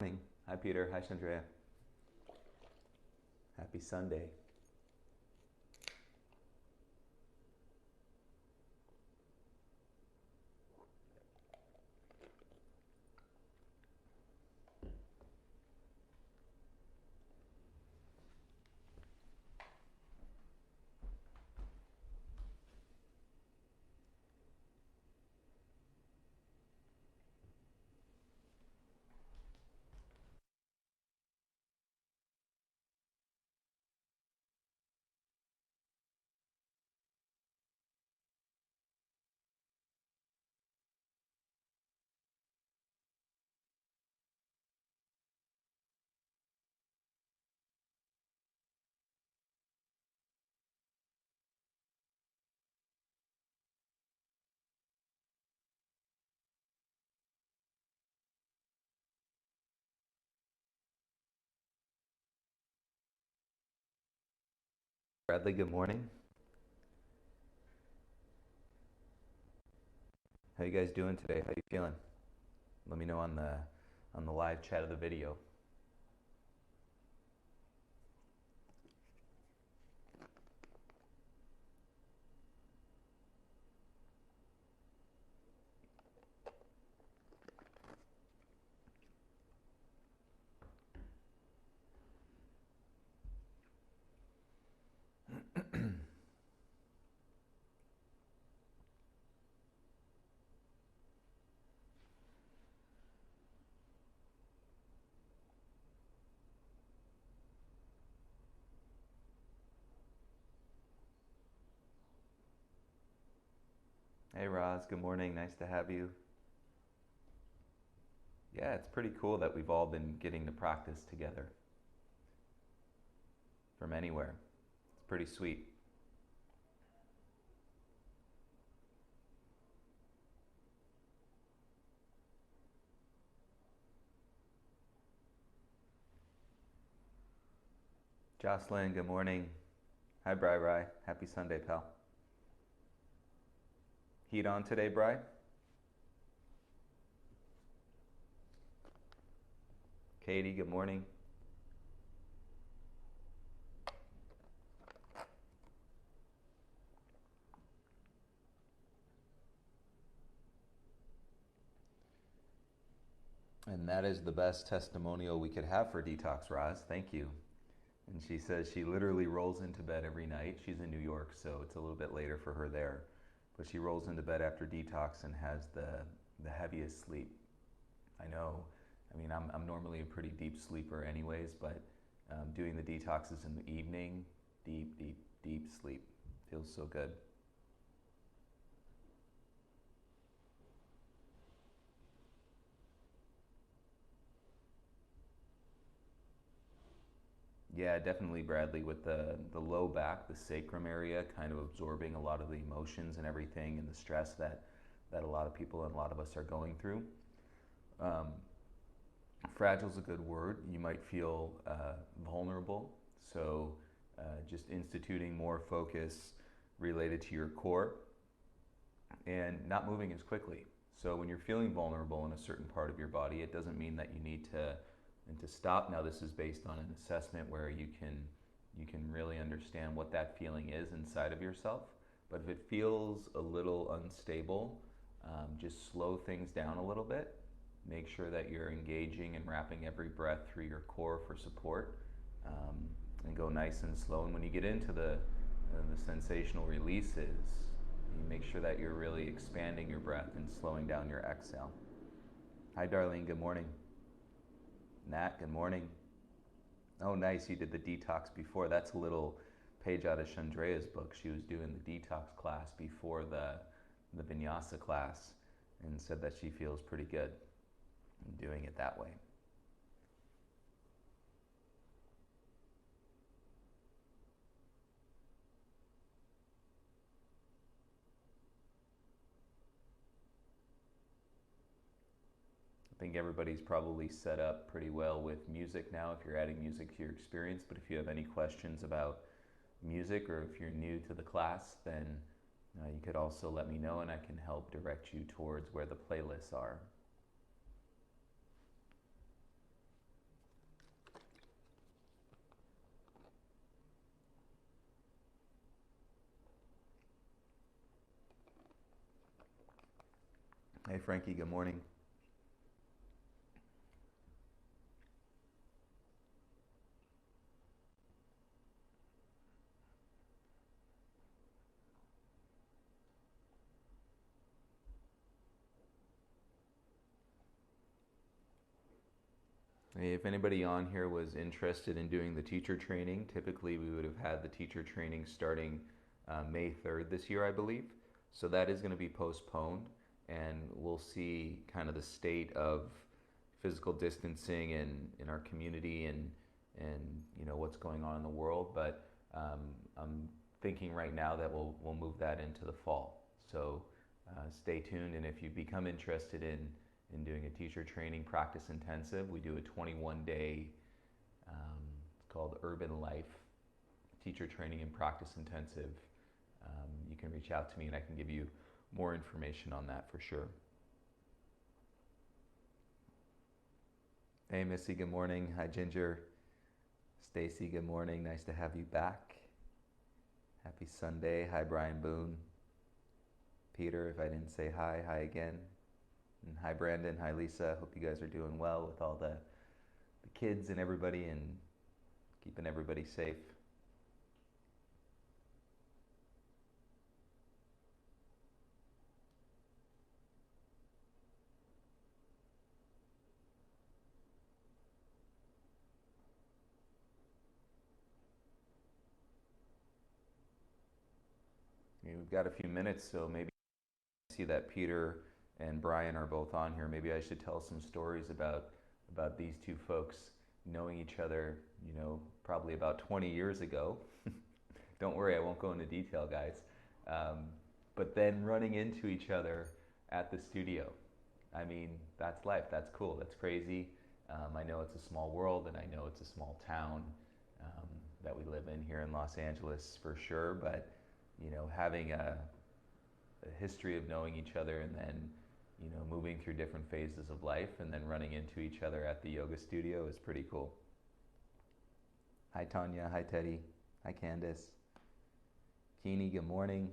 Morning. Hi, Peter. Hi, Chandrea. Happy Sunday. Bradley, good morning. How you guys doing today? How you feeling? Let me know on the live chat of the video. Hey, Roz. Good morning. Nice to have you. Yeah, it's pretty cool that we've all been getting to practice together from anywhere. It's pretty sweet. Jocelyn, good morning. Hi, Bri. Happy Sunday, pal. Heat on today, Bri? Katie, good morning. And that is the best testimonial we could have for detox, Roz. Thank you. And she says she literally rolls into bed every night. She's in New York, so it's a little bit later for her there. But she rolls into bed after detox and has the heaviest sleep. I know. I mean, I'm normally a pretty deep sleeper anyways, but doing the detoxes in the evening, deep sleep. Feels so good. Yeah, definitely, Bradley, with the low back, the sacrum area, kind of absorbing a lot of the emotions and everything and the stress that a lot of people and a lot of us are going through. Um, Fragile is a good word. You might feel vulnerable, so just instituting more focus related to your core and not moving as quickly. So when you're feeling vulnerable in a certain part of your body, it doesn't mean that you need to stop. Now this is based on an assessment where you can really understand what that feeling is inside of yourself. But if it feels a little unstable, just slow things down a little bit. Make sure that you're engaging and wrapping every breath through your core for support, and go nice and slow. And when you get into the sensational releases, you make sure that you're really expanding your breath and slowing down your exhale. Hi, Darlene. Good morning. Nat, good morning. Oh, nice. You did the detox before. That's a little page out of Chandrea's book. She was doing the detox class before the vinyasa class and said that she feels pretty good doing it that way. I think everybody's probably set up pretty well with music now if you're adding music to your experience. But if you have any questions about music or if you're new to the class, then you could also let me know and I can help direct you towards where the playlists are. Hey Frankie, good morning. Hey, if anybody on here was interested in doing the teacher training, typically we would have had the teacher training starting May 3rd this year, I believe. So that is going to be postponed, and we'll see kind of the state of physical distancing in our community and what's going on in the world. But I'm thinking right now that we'll move that into the fall. So stay tuned, and if you become interested in doing a teacher training practice intensive, we do a 21-day, it's called Urban Life Teacher Training and Practice Intensive. You can reach out to me and I can give you more information on that for sure. Hey Missy, good morning. Hi Ginger. Stacy, good morning. Nice to have you back. Happy Sunday. Hi Brian Boone. Peter, if I didn't say hi, hi again. And hi Brandon, hi Lisa. Hope you guys are doing well with all the kids and everybody and keeping everybody safe. We've got a few minutes, so maybe I see that Peter and Brian are both on here. Maybe I should tell some stories about these two folks knowing each other, probably about 20 years ago. Don't worry, I won't go into detail, guys. But then running into each other at the studio. I mean, that's life. That's cool. That's crazy. I know it's a small world, and I know it's a small town that we live in here in Los Angeles for sure. But having a history of knowing each other and then moving through different phases of life and then running into each other at the yoga studio is pretty cool. Hi Tanya, hi Teddy, hi Candace. Keeney, good morning.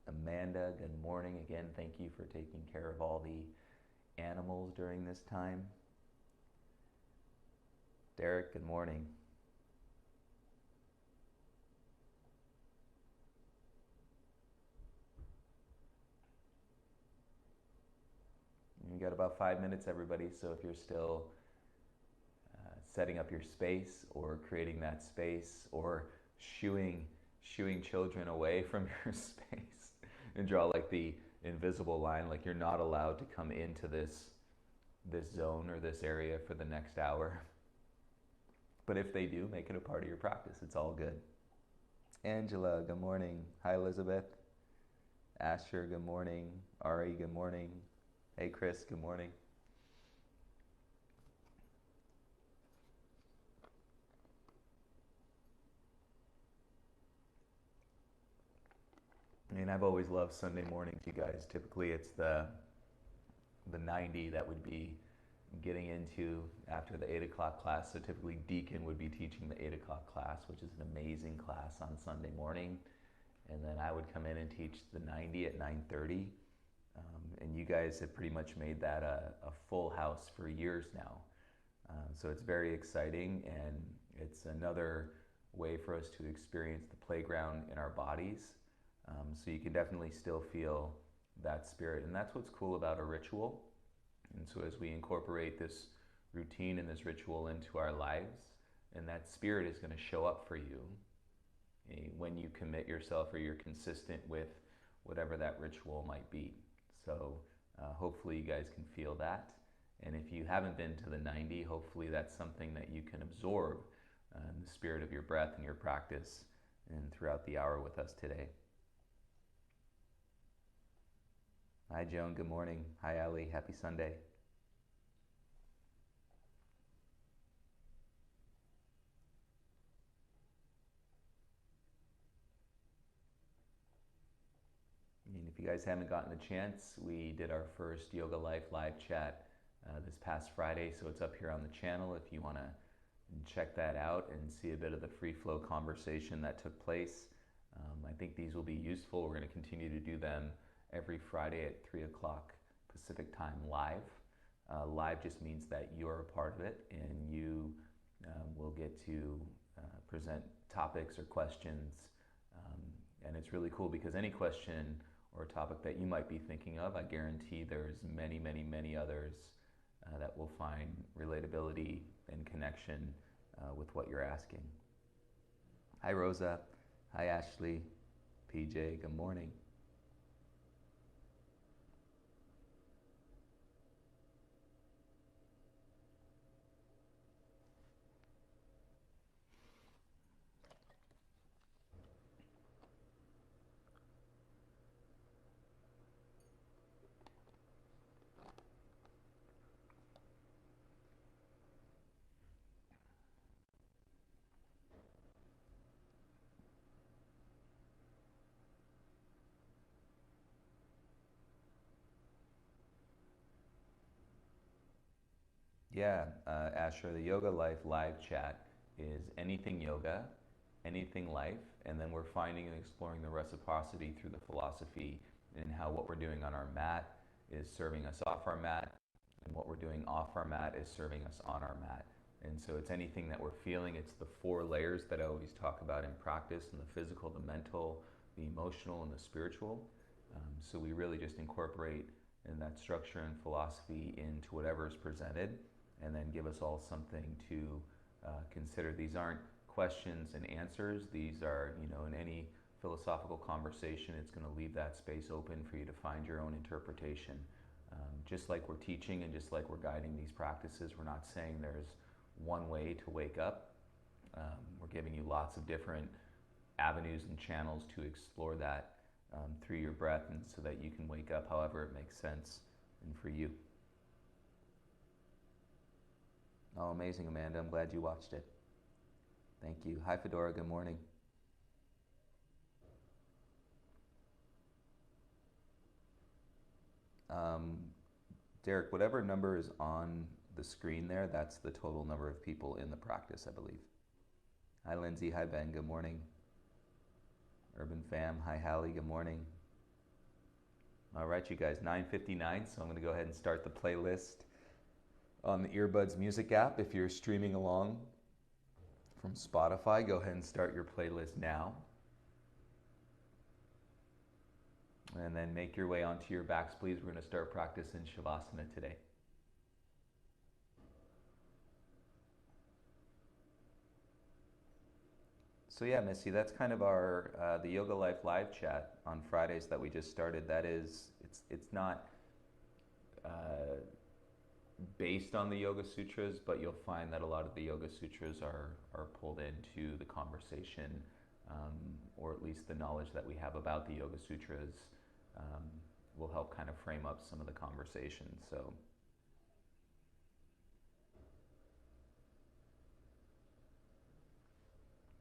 Amanda, good morning. Again, thank you for taking care of all the animals during this time. Derek, good morning. You got about 5 minutes, everybody, so if you're still setting up your space or creating that space or shooing children away from your space and draw like the invisible line, like you're not allowed to come into this zone or this area for the next hour. But if they do, make it a part of your practice. It's all good. Angela, good morning. Hi, Elizabeth. Asher, good morning. Ari, good morning. Hey, Chris, good morning. I mean, I've always loved Sunday mornings, you guys. Typically, it's the 90 that would be getting into after the 8 o'clock class. So typically, Deacon would be teaching the 8 o'clock class, which is an amazing class on Sunday morning. And then I would come in and teach the 90 at 9:30. And you guys have pretty much made that a full house for years now. So it's very exciting, and it's another way for us to experience the playground in our bodies. So you can definitely still feel that spirit. And that's what's cool about a ritual. And so as we incorporate this routine and this ritual into our lives, and that spirit is going to show up for you when you commit yourself or you're consistent with whatever that ritual might be. So hopefully you guys can feel that. And if you haven't been to the 90, hopefully that's something that you can absorb in the spirit of your breath and your practice and throughout the hour with us today. Hi Joan, good morning. Hi Ali, happy Sunday. And if you guys haven't gotten the chance, we did our first Yoga Life live chat this past Friday, so it's up here on the channel if you want to check that out and see a bit of the free flow conversation that took place. I think these will be useful. We're going to continue to do them every Friday at 3 o'clock Pacific time live. Live just means that you're a part of it, and you will get to present topics or questions. And it's really cool because any question or topic that you might be thinking of, I guarantee there's many, many, many others that will find relatability and connection with what you're asking. Hi, Rosa. Hi, Ashley. PJ, good morning. Yeah, Asher, the Yoga Life live chat is anything yoga, anything life, and then we're finding and exploring the reciprocity through the philosophy and how what we're doing on our mat is serving us off our mat, and what we're doing off our mat is serving us on our mat. And so it's anything that we're feeling. It's the 4 layers that I always talk about in practice, and the physical, the mental, the emotional, and the spiritual. So we really just incorporate in that structure and philosophy into whatever is presented, and then give us all something to consider. These aren't questions and answers. These are, in any philosophical conversation, it's going to leave that space open for you to find your own interpretation. Just like we're teaching and just like we're guiding these practices, we're not saying there's one way to wake up. We're giving you lots of different avenues and channels to explore that through your breath, and so that you can wake up however it makes sense and for you. Oh, amazing, Amanda. I'm glad you watched it. Thank you. Hi, Fedora. Good morning. Derek, whatever number is on the screen there, that's the total number of people in the practice, I believe. Hi, Lindsay. Hi, Ben. Good morning. Urban Fam. Hi, Hallie. Good morning. All right, you guys, 9:59, so I'm going to go ahead and start the playlist on the Earbuds Music app. If you're streaming along from Spotify, go ahead and start your playlist now. And then make your way onto your backs, please. We're going to start practice in Shavasana today. So yeah, Missy, that's kind of our the Yoga Life live chat on Fridays that we just started. That is, it's not based on the Yoga Sutras, but you'll find that a lot of the Yoga Sutras are pulled into the conversation, or at least the knowledge that we have about the Yoga Sutras will help kind of frame up some of the conversation. So.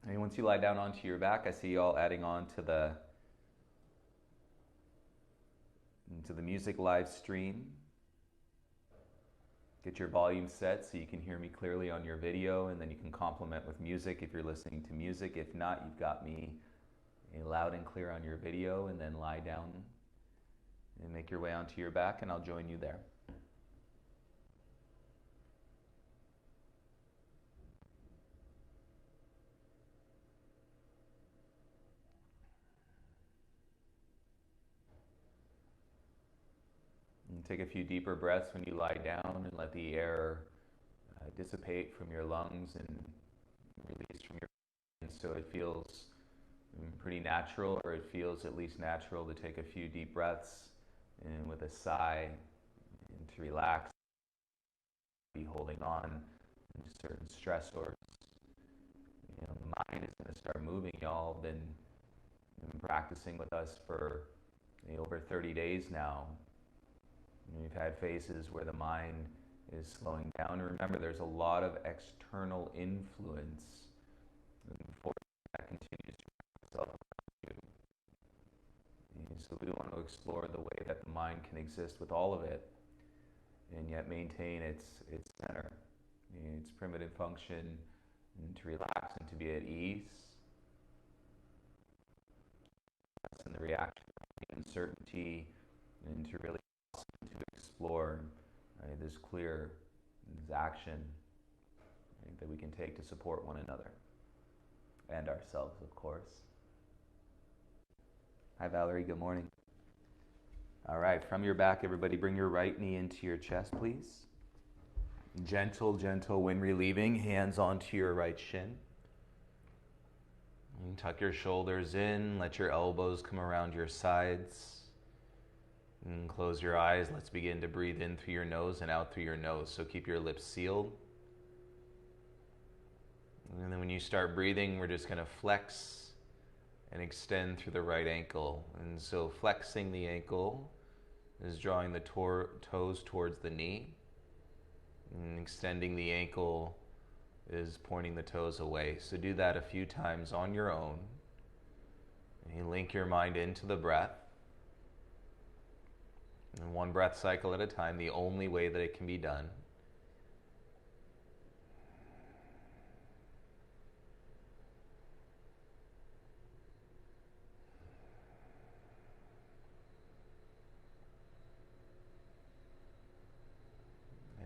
And once you lie down onto your back, I see you all adding on to the music live stream. Get your volume set so you can hear me clearly on your video, and then you can complement with music if you're listening to music. If not, you've got me loud and clear on your video, and then lie down and make your way onto your back, and I'll join you there. And take a few deeper breaths when you lie down, and let the air dissipate from your lungs and release from your hands, so it feels pretty natural, or it feels at least natural to take a few deep breaths and with a sigh and to relax, be holding on to certain stressors. The mind is going to start moving. Y'all have been practicing with us for over 30 days now. We've had phases where the mind is slowing down. And remember, there's a lot of external influence that continues to itself around you. And so we want to explore the way that the mind can exist with all of it, and yet maintain its center, its primitive function, and to relax and to be at ease. And the reaction, the uncertainty, and to really explore, right, this clear, this action, right, that we can take to support one another and ourselves, of course. Hi, Valerie. Good morning. All right, from your back, everybody, bring your right knee into your chest, please. Gentle, gentle when relieving, hands onto your right shin. And tuck your shoulders in, let your elbows come around your sides. And close your eyes. Let's begin to breathe in through your nose and out through your nose. So keep your lips sealed. And then when you start breathing, we're just going to flex and extend through the right ankle. And so flexing the ankle is drawing the toes towards the knee. And extending the ankle is pointing the toes away. So do that a few times on your own. And you link your mind into the breath. And one breath cycle at a time, the only way that it can be done.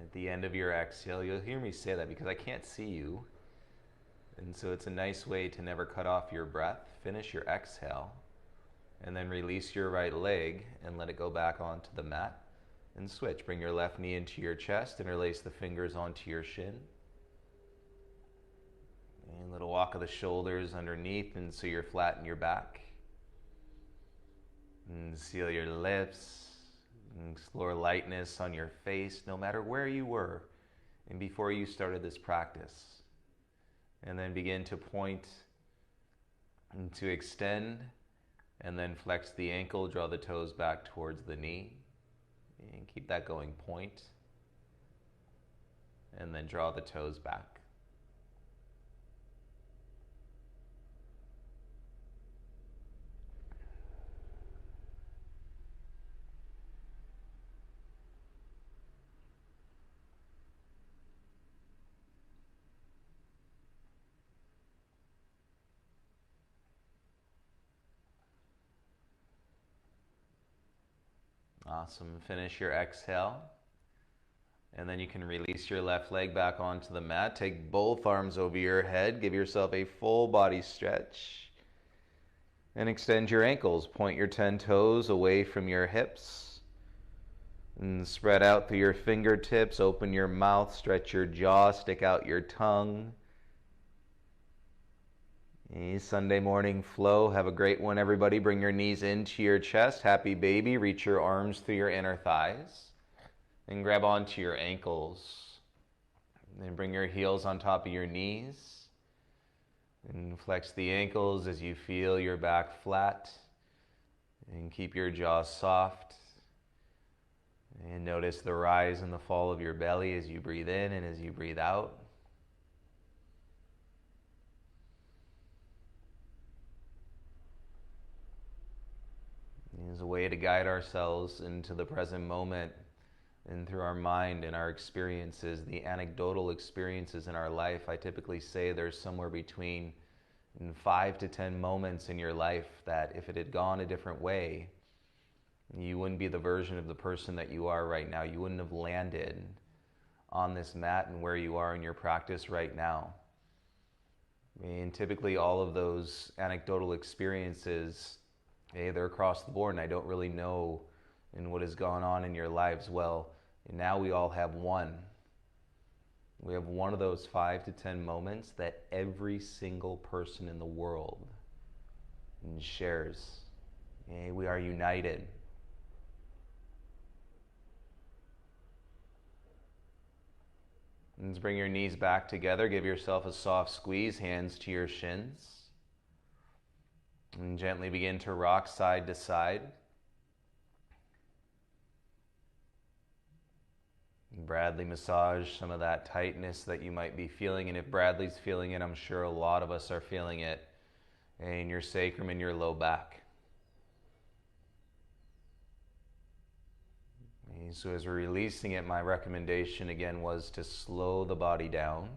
At the end of your exhale, you'll hear me say that because I can't see you. And so it's a nice way to never cut off your breath. Finish your exhale. And then release your right leg and let it go back onto the mat. And switch. Bring your left knee into your chest. Interlace the fingers onto your shin. And a little walk of the shoulders underneath, and so you're flat in your back. And seal your lips. And explore lightness on your face, no matter where you were and before you started this practice. And then begin to point and to extend. And then flex the ankle, draw the toes back towards the knee. And keep that going, point. And then draw the toes back. Awesome. Finish your exhale. And then you can release your left leg back onto the mat. Take both arms over your head. Give yourself a full body stretch. And extend your ankles. Point your 10 toes away from your hips. And spread out through your fingertips. Open your mouth. Stretch your jaw. Stick out your tongue. Sunday morning flow. Have a great one, everybody. Bring your knees into your chest. Happy baby. Reach your arms through your inner thighs. And grab onto your ankles. And bring your heels on top of your knees. And flex the ankles as you feel your back flat. And keep your jaw soft. And notice the rise and the fall of your belly as you breathe in and as you breathe out. As a way to guide ourselves into the present moment and through our mind and our experiences, the anecdotal experiences in our life. I typically say there's somewhere between 5 to 10 moments in your life that if it had gone a different way, you wouldn't be the version of the person that you are right now. You wouldn't have landed on this mat and where you are in your practice right now. And typically all of those anecdotal experiences, they're across the board, and I don't really know in what has gone on in your lives. Well, and now we all have one. We have one of those 5 to 10 moments that every single person in the world shares. We are united. Let's bring your knees back together. Give yourself a soft squeeze, hands to your shins. And gently begin to rock side to side. Bradley massage some of that tightness that you might be feeling. And if Bradley's feeling it, I'm sure a lot of us are feeling it in your sacrum and your low back. And so as we're releasing it, my recommendation again was to slow the body down.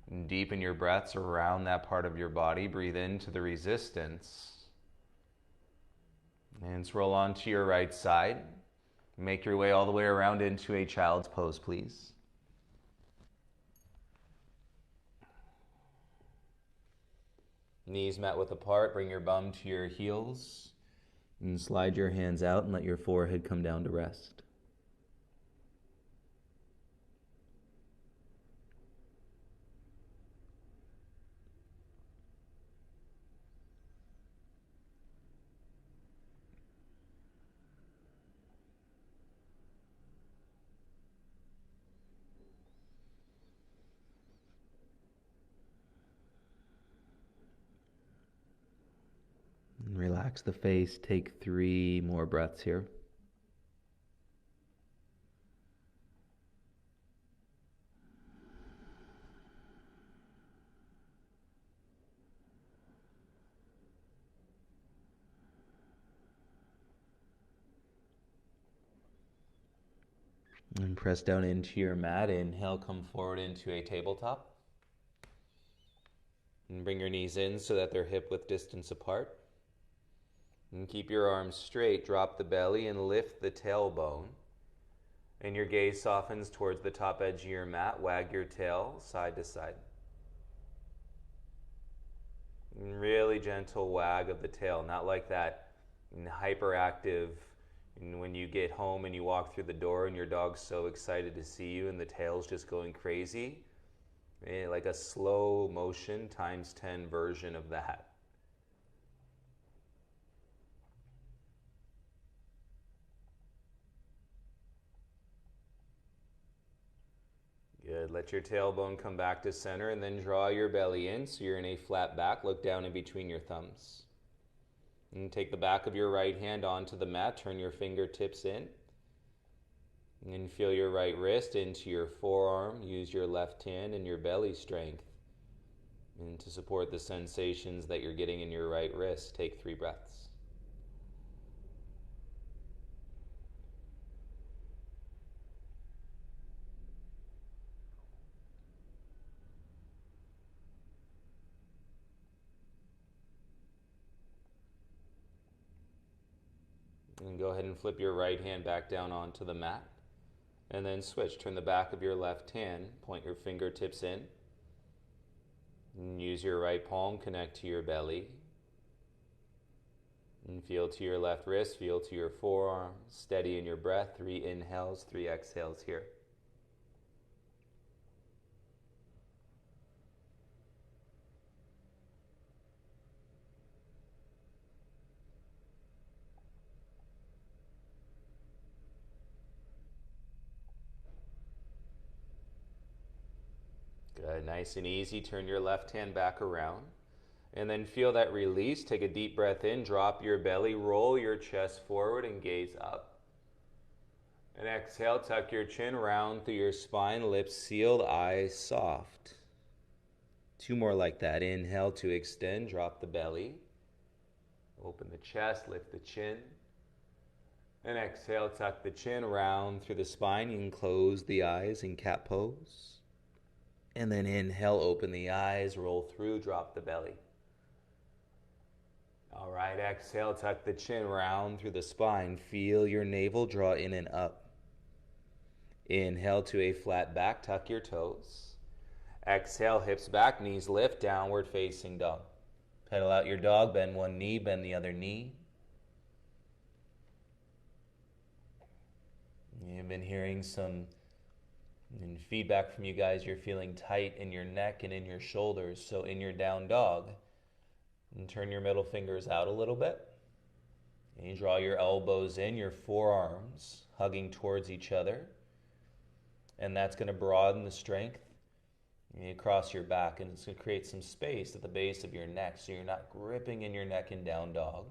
And deepen your breaths around that part of your body. Breathe into the resistance. And scroll onto your right side. Make your way all the way around into a child's pose, please. Knees mat width apart. Bring your bum to your heels. And slide your hands out and let your forehead come down to rest. And relax the face. Take 3 more breaths here. And press down into your mat. Inhale, come forward into a tabletop. And bring your knees in so that they're hip width distance apart. And keep your arms straight. Drop the belly and lift the tailbone. And your gaze softens towards the top edge of your mat. Wag your tail side to side. And really gentle wag of the tail, not like that hyperactive. And when you get home and you walk through the door and your dog's so excited to see you and the tail's just going crazy, like a slow motion times 10 version of that. Good. Let your tailbone come back to center and then draw your belly in so you're in a flat back. Look down in between your thumbs. And take the back of your right hand onto the mat. Turn your fingertips in. And feel your right wrist into your forearm. Use your left hand and your belly strength. And to support the sensations that you're getting in your right wrist, take 3 breaths. And go ahead and flip your right hand back down onto the mat. And then switch. Turn the back of your left hand. Point your fingertips in. And use your right palm. Connect to your belly. And feel to your left wrist. Feel to your forearm. Steady in your breath. 3 inhales, 3 exhales here. Good, nice and easy. Turn your left hand back around. And then feel that release. Take a deep breath in. Drop your belly. Roll your chest forward and gaze up. And exhale, tuck your chin, round through your spine. Lips sealed, eyes soft. 2 more like that. Inhale to extend. Drop the belly. Open the chest. Lift the chin. And exhale, tuck the chin, round through the spine. You can close the eyes in cat pose. And then inhale, open the eyes, roll through, drop the belly. All right, exhale, tuck the chin, round through the spine. Feel your navel draw in and up. Inhale to a flat back, tuck your toes. Exhale, hips back, knees lift, downward facing dog. Pedal out your dog, bend one knee, bend the other knee. You've been hearing some feedback from you guys. You're feeling tight in your neck and in your shoulders. So in your down dog, and turn your middle fingers out a little bit. And you draw your elbows in, your forearms hugging towards each other. And that's going to broaden the strength across your back. And it's going to create some space at the base of your neck so you're not gripping in your neck in down dog.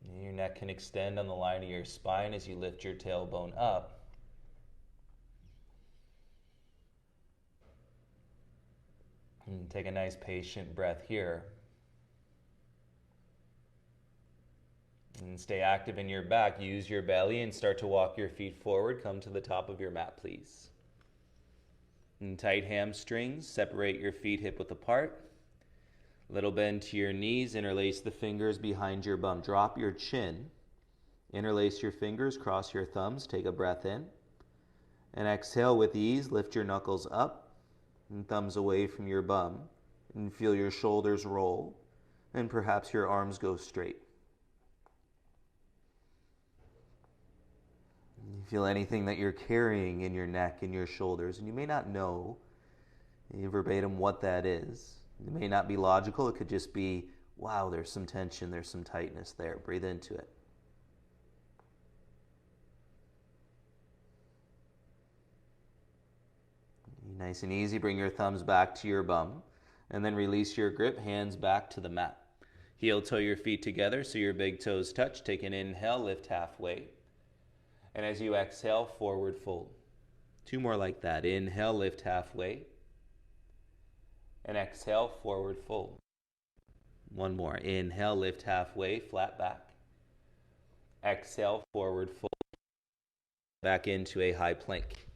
And your neck can extend on the line of your spine as you lift your tailbone up. And take a nice patient breath here. And stay active in your back. Use your belly and start to walk your feet forward. Come to the top of your mat, please. And tight hamstrings. Separate your feet hip width apart. Little bend to your knees, interlace the fingers behind your bum. Drop your chin, interlace your fingers, cross your thumbs, take a breath in. And exhale with ease, lift your knuckles up and thumbs away from your bum. And feel your shoulders roll and perhaps your arms go straight. You feel anything that you're carrying in your neck and your shoulders, and you may not know verbatim what that is. It may not be logical. It could just be, wow, there's some tension, there's some tightness there. Breathe into it. Nice and easy, bring your thumbs back to your bum, and then release your grip, hands back to the mat. Heel toe your feet together so your big toes touch. Take an inhale, lift halfway. And as you exhale, forward fold. 2 more like that. Inhale, lift halfway. And exhale, forward fold. 1 more. Inhale, lift halfway, flat back. Exhale, forward fold. Back into a high plank.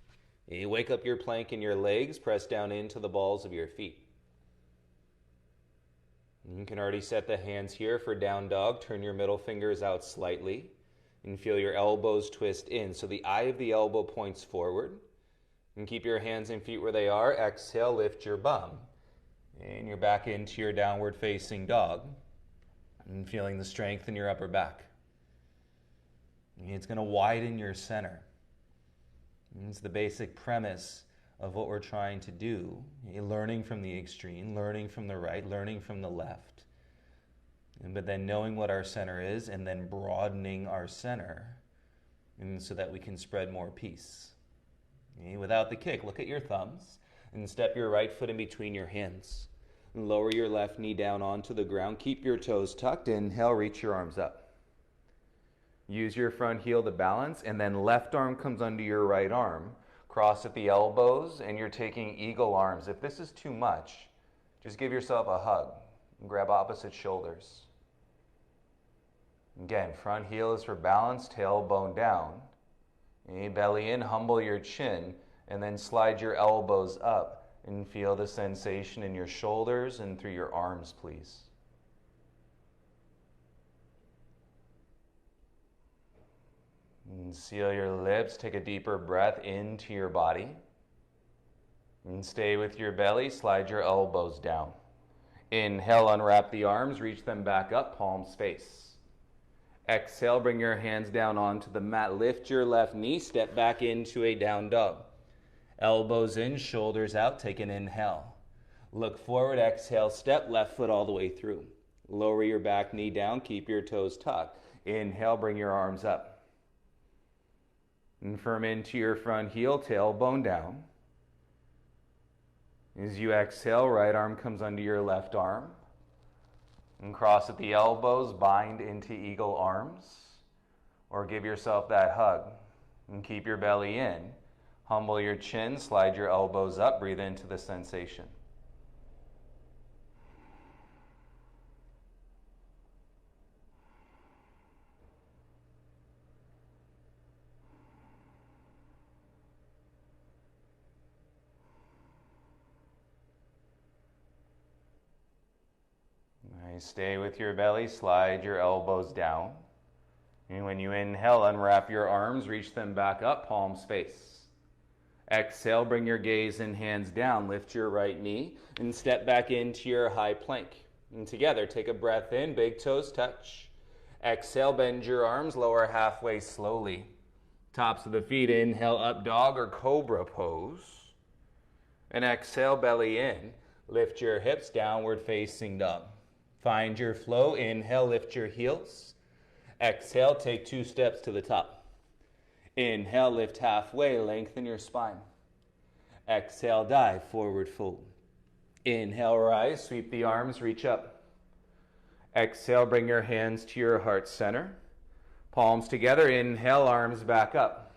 And you wake up your plank in your legs, press down into the balls of your feet. You can already set the hands here for down dog. Turn your middle fingers out slightly and feel your elbows twist in. So the eye of the elbow points forward. And keep your hands and feet where they are. Exhale, lift your bum. And you're back into your downward facing dog. And feeling the strength in your upper back. It's going to widen your center. It's the basic premise of what we're trying to do. Learning from the extreme, learning from the right, learning from the left. But then knowing what our center is and then broadening our center so that we can spread more peace. Without the kick, look at your thumbs and step your right foot in between your hands. Lower your left knee down onto the ground. Keep your toes tucked. Inhale, reach your arms up. Use your front heel to balance, and then left arm comes under your right arm. Cross at the elbows, and you're taking eagle arms. If this is too much, just give yourself a hug and grab opposite shoulders. Again, front heel is for balance, tailbone down. Belly in, humble your chin, and then slide your elbows up and feel the sensation in your shoulders and through your arms, please. And seal your lips, take a deeper breath into your body. And stay with your belly, slide your elbows down. Inhale, unwrap the arms, reach them back up, palms face. Exhale, bring your hands down onto the mat. Lift your left knee, step back into a down dog. Elbows in, shoulders out, take an inhale. Look forward, exhale, step left foot all the way through. Lower your back knee down, keep your toes tucked. Inhale, bring your arms up. And firm into your front heel, tailbone down. As you exhale, right arm comes under your left arm. And cross at the elbows, bind into eagle arms. Or give yourself that hug. And keep your belly in. Humble your chin, slide your elbows up, breathe into the sensation. Stay with your belly, slide your elbows down. And when you inhale, unwrap your arms, reach them back up, palms face. Exhale, bring your gaze and hands down, lift your right knee, and step back into your high plank. And together, take a breath in, big toes touch. Exhale, bend your arms, lower halfway slowly. Tops of the feet, inhale, up dog or cobra pose. And exhale, belly in. Lift your hips, downward facing dog. Find your flow. Inhale, lift your heels. Exhale, take 2 steps to the top. Inhale, lift halfway, lengthen your spine. Exhale, dive, forward fold. Inhale, rise, sweep the arms, reach up. Exhale, bring your hands to your heart center. Palms together, inhale, arms back up.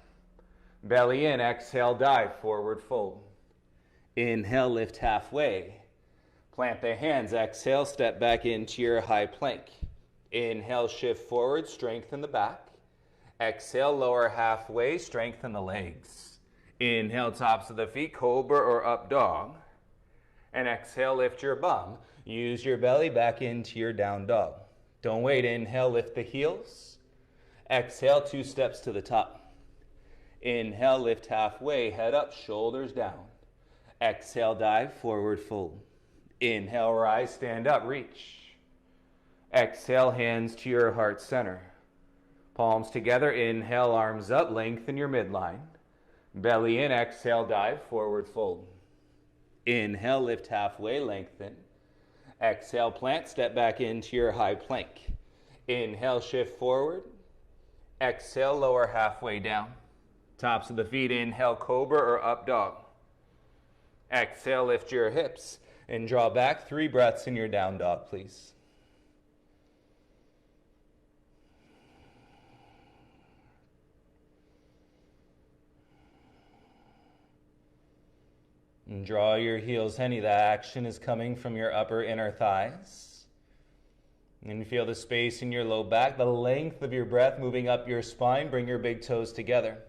Belly in, exhale, dive, forward fold. Inhale, lift halfway. Plant the hands, exhale, step back into your high plank. Inhale, shift forward, strengthen the back. Exhale, lower halfway, strengthen the legs. Inhale, tops of the feet, cobra or up dog. And exhale, lift your bum. Use your belly back into your down dog. Don't wait. Inhale, lift the heels. Exhale, 2 steps to the top. Inhale, lift halfway, head up, shoulders down. Exhale, dive, forward fold. Inhale, rise, stand up, reach. Exhale, hands to your heart center. Palms together, inhale, arms up, lengthen your midline. Belly in, exhale, dive, forward fold. Inhale, lift halfway, lengthen. Exhale, plant, step back into your high plank. Inhale, shift forward. Exhale, lower halfway down. Tops of the feet, inhale, cobra or up dog. Exhale, lift your hips and draw back. 3 breaths in your down dog, please. And draw your heels, honey. That action is coming from your upper inner thighs. And feel the space in your low back, the length of your breath moving up your spine. Bring your big toes together.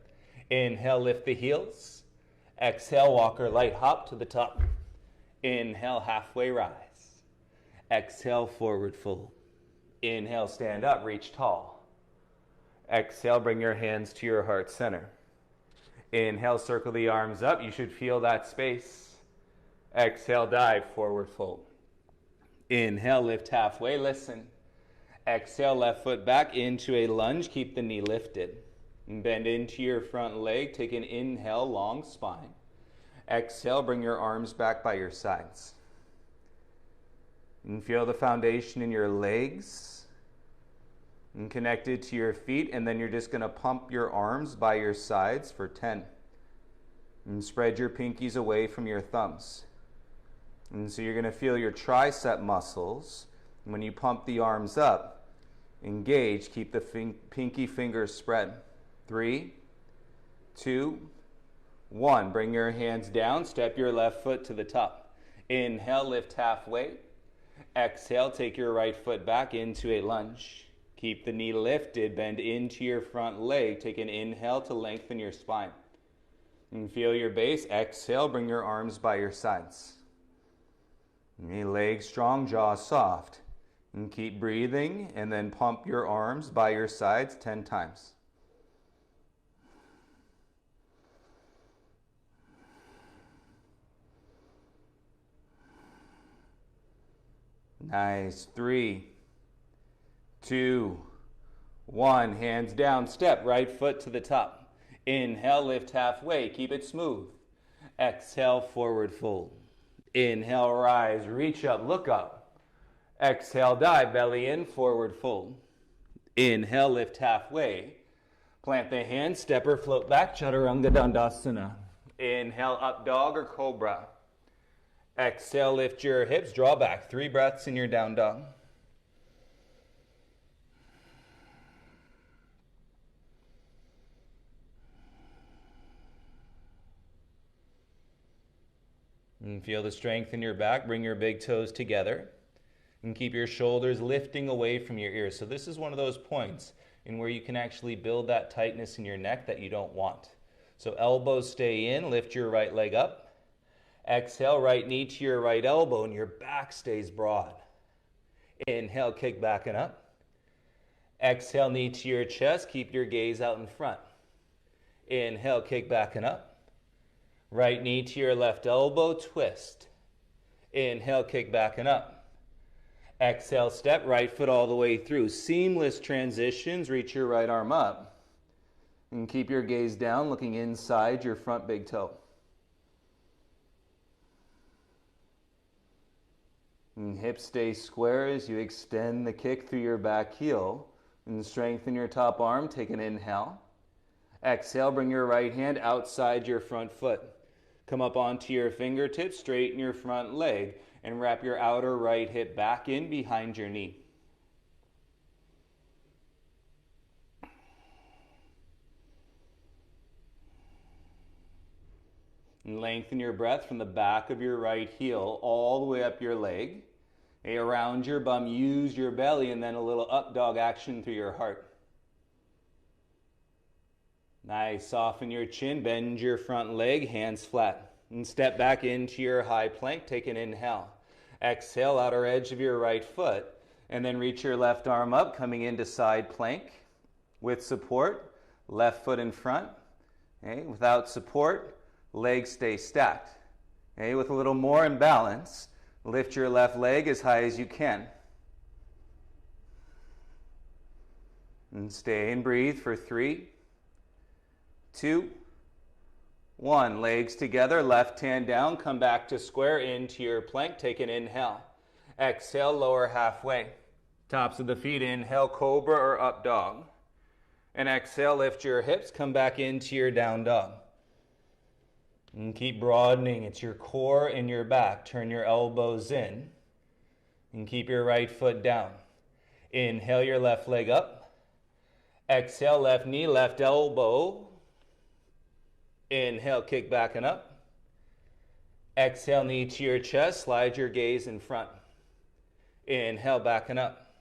Inhale, lift the heels. Exhale, walk or light hop to the top. Inhale, halfway rise. Exhale, forward fold. Inhale, stand up, reach tall. Exhale, bring your hands to your heart center. Inhale, circle the arms up. You should feel that space. Exhale, dive, forward fold. Inhale, lift halfway, listen. Exhale, left foot back into a lunge. Keep the knee lifted. Bend into your front leg. Take an inhale, long spine. Exhale, bring your arms back by your sides. And feel the foundation in your legs. And connected to your feet. And then you're just going to pump your arms by your sides for 10. And spread your pinkies away from your thumbs. And so you're going to feel your tricep muscles. When you pump the arms up, engage. Keep the pinky fingers spread. 3, 2, 1. Bring your hands down. Step your left foot to the top. Inhale, lift halfway. Exhale, take your right foot back into a lunge. Keep the knee lifted. Bend into your front leg. Take an inhale to lengthen your spine. And feel your base. Exhale, bring your arms by your sides. Knee, legs strong, jaw soft. And keep breathing, and then pump your arms by your sides 10 times. Nice. 3, 2, 1. Hands down. Step right foot to the top. Inhale, lift halfway. Keep it smooth. Exhale, forward fold. Inhale, rise. Reach up. Look up. Exhale, dive. Belly in. Forward fold. Inhale, lift halfway. Plant the hands. Step or float back. Chaturanga Dandasana. Inhale, up dog or cobra. Exhale, lift your hips, draw back. 3 breaths in your down dog. And feel the strength in your back. Bring your big toes together. And keep your shoulders lifting away from your ears. So this is one of those points in where you can actually build that tightness in your neck that you don't want. So elbows stay in, lift your right leg up. Exhale, right knee to your right elbow, and your back stays broad. Inhale, kick back and up. Exhale, knee to your chest. Keep your gaze out in front. Inhale, kick back and up. Right knee to your left elbow, twist. Inhale, kick back and up. Exhale, step right foot all the way through. Seamless transitions. Reach your right arm up. And keep your gaze down, looking inside your front big toe. And hips stay square as you extend the kick through your back heel. And strengthen your top arm. Take an inhale. Exhale, bring your right hand outside your front foot. Come up onto your fingertips, straighten your front leg, and wrap your outer right hip back in behind your knee. And lengthen your breath from the back of your right heel all the way up your leg. Around your bum, use your belly, and then a little up dog action through your heart. Nice. Soften your chin, bend your front leg, hands flat. And step back into your high plank. Take an inhale. Exhale, outer edge of your right foot. And then reach your left arm up, coming into side plank with support. Left foot in front. Okay? Without support, legs stay stacked. Okay? With a little more imbalance, lift your left leg as high as you can. And stay and breathe for 3, 2, 1. Legs together, left hand down, come back to square into your plank. Take an inhale. Exhale, lower halfway. Tops of the feet, inhale, cobra or up dog. And exhale, lift your hips, come back into your down dog. And keep broadening. It's your core and your back. Turn your elbows in. And keep your right foot down. Inhale your left leg up. Exhale, left knee, left elbow. Inhale, kick back and up. Exhale, knee to your chest. Slide your gaze in front. Inhale, back and up.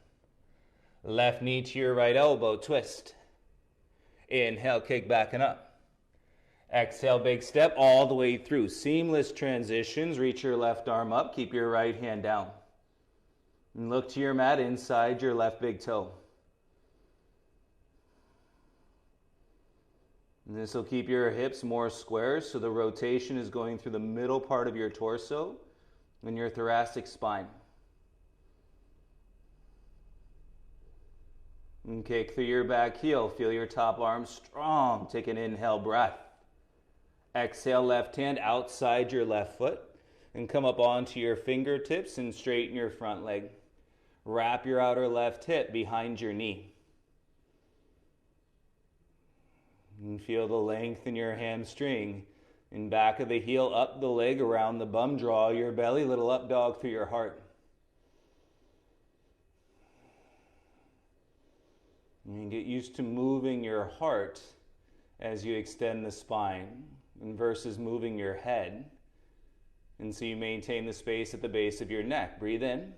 Left knee to your right elbow, twist. Inhale, kick back and up. Exhale, big step all the way through. Seamless transitions. Reach your left arm up. Keep your right hand down. And look to your mat inside your left big toe. And this will keep your hips more square, so the rotation is going through the middle part of your torso and your thoracic spine. And kick through your back heel. Feel your top arm strong. Take an inhale breath. Exhale, left hand outside your left foot. And come up onto your fingertips and straighten your front leg. Wrap your outer left hip behind your knee. And feel the length in your hamstring. And back of the heel, up the leg, around the bum. Draw your belly, little up dog through your heart. And get used to moving your heart as you extend the spine versus moving your head. And so you maintain the space at the base of your neck. Breathe in.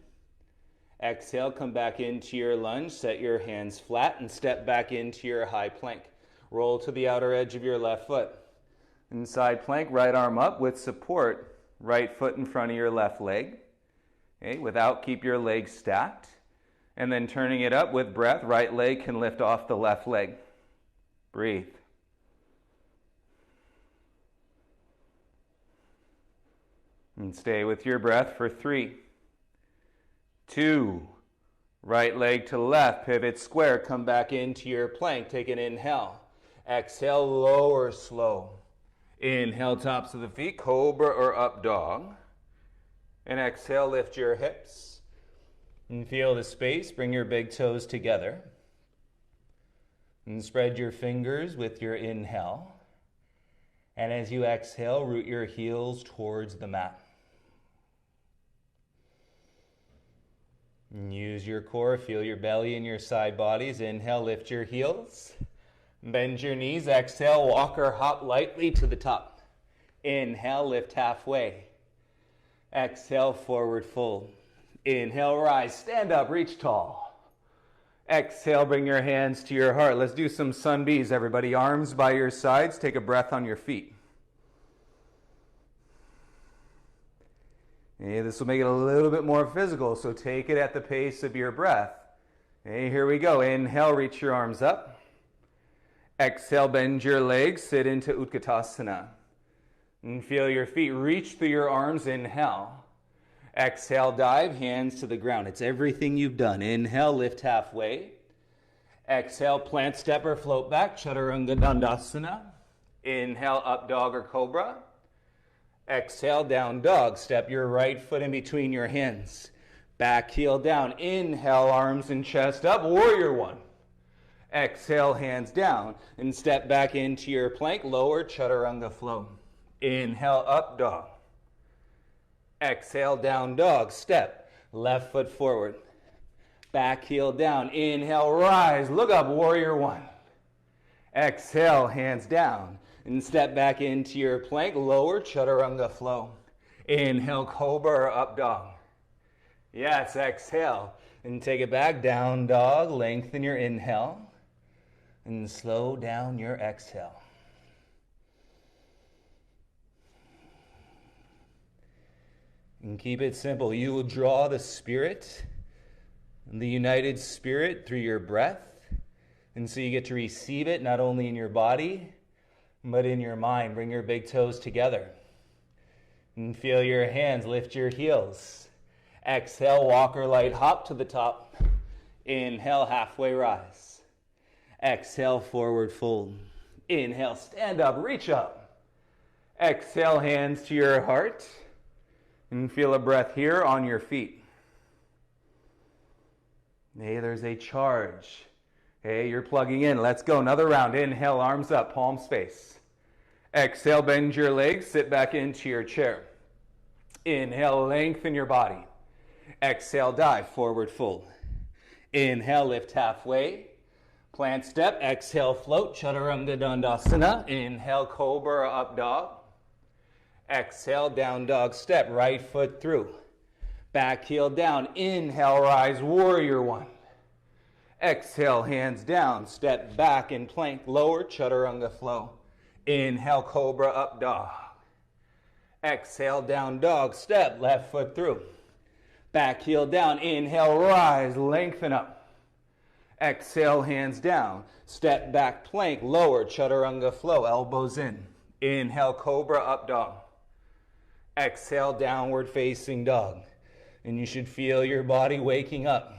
Exhale, come back into your lunge. Set your hands flat and step back into your high plank. Roll to the outer edge of your left foot. Inside plank, right arm up with support. Right foot in front of your left leg. Okay, without, keep your legs stacked. And then turning it up with breath, right leg can lift off the left leg. Breathe. And stay with your breath for 3, 2, right leg to left, pivot square, come back into your plank. Take an inhale. Exhale, lower slow. Inhale, tops of the feet, cobra or up dog. And exhale, lift your hips. And feel the space. Bring your big toes together. And spread your fingers with your inhale. And as you exhale, root your heels towards the mat. And use your core. Feel your belly and your side bodies. Inhale, lift your heels. Bend your knees. Exhale, walk or hop lightly to the top. Inhale, lift halfway. Exhale, forward fold. Inhale, rise, stand up, reach tall. Exhale, bring your hands to your heart. Let's do some sun bees, everybody. Arms by your sides. Take a breath on your feet. Okay, this will make it a little bit more physical, so take it at the pace of your breath. Okay, here we go. Inhale, reach your arms up. Exhale, bend your legs, sit into Utkatasana. And feel your feet reach through your arms. Inhale. Exhale, dive, hands to the ground. It's everything you've done. Inhale, lift halfway. Exhale, plant, step or float back, Chaturanga Dandasana. Inhale, up dog or cobra. Exhale, down dog. Step your right foot in between your hands. Back heel down. Inhale, arms and chest up, warrior one. Exhale, hands down, and step back into your plank, lower Chaturanga flow. Inhale, up dog. Exhale, down dog, step, left foot forward. Back heel down, inhale, rise, look up, warrior one. Exhale, hands down, and step back into your plank, lower Chaturanga flow. Inhale, cobra or up dog. Yes, exhale, and take it back, down dog, lengthen your inhale, and slow down your exhale. And keep it simple. You will draw the spirit, the united spirit, through your breath. And so you get to receive it not only in your body, but in your mind. Bring your big toes together. And feel your hands, lift your heels. Exhale, walk or light hop to the top. Inhale, halfway rise. Exhale, forward fold. Inhale, stand up, reach up. Exhale, hands to your heart. And feel a breath here on your feet. Hey, there's a charge. Hey, you're plugging in. Let's go. Another round. Inhale, arms up, palms face. Exhale, bend your legs, sit back into your chair. Inhale, lengthen your body. Exhale, dive, forward fold. Inhale, lift halfway. Plant step. Exhale, float, chaturanga dandasana. Inhale, cobra, up dog. Exhale, down dog step, right foot through. Back heel down. Inhale, rise, warrior one. Exhale, hands down, step back in plank, lower, chaturanga flow. Inhale, cobra, up dog. Exhale, down dog, step, left foot through. Back heel down, inhale, rise, lengthen up. Exhale, hands down, step back, plank, lower, chaturanga flow, elbows in. Inhale, cobra, up dog. Exhale, downward facing dog. And you should feel your body waking up.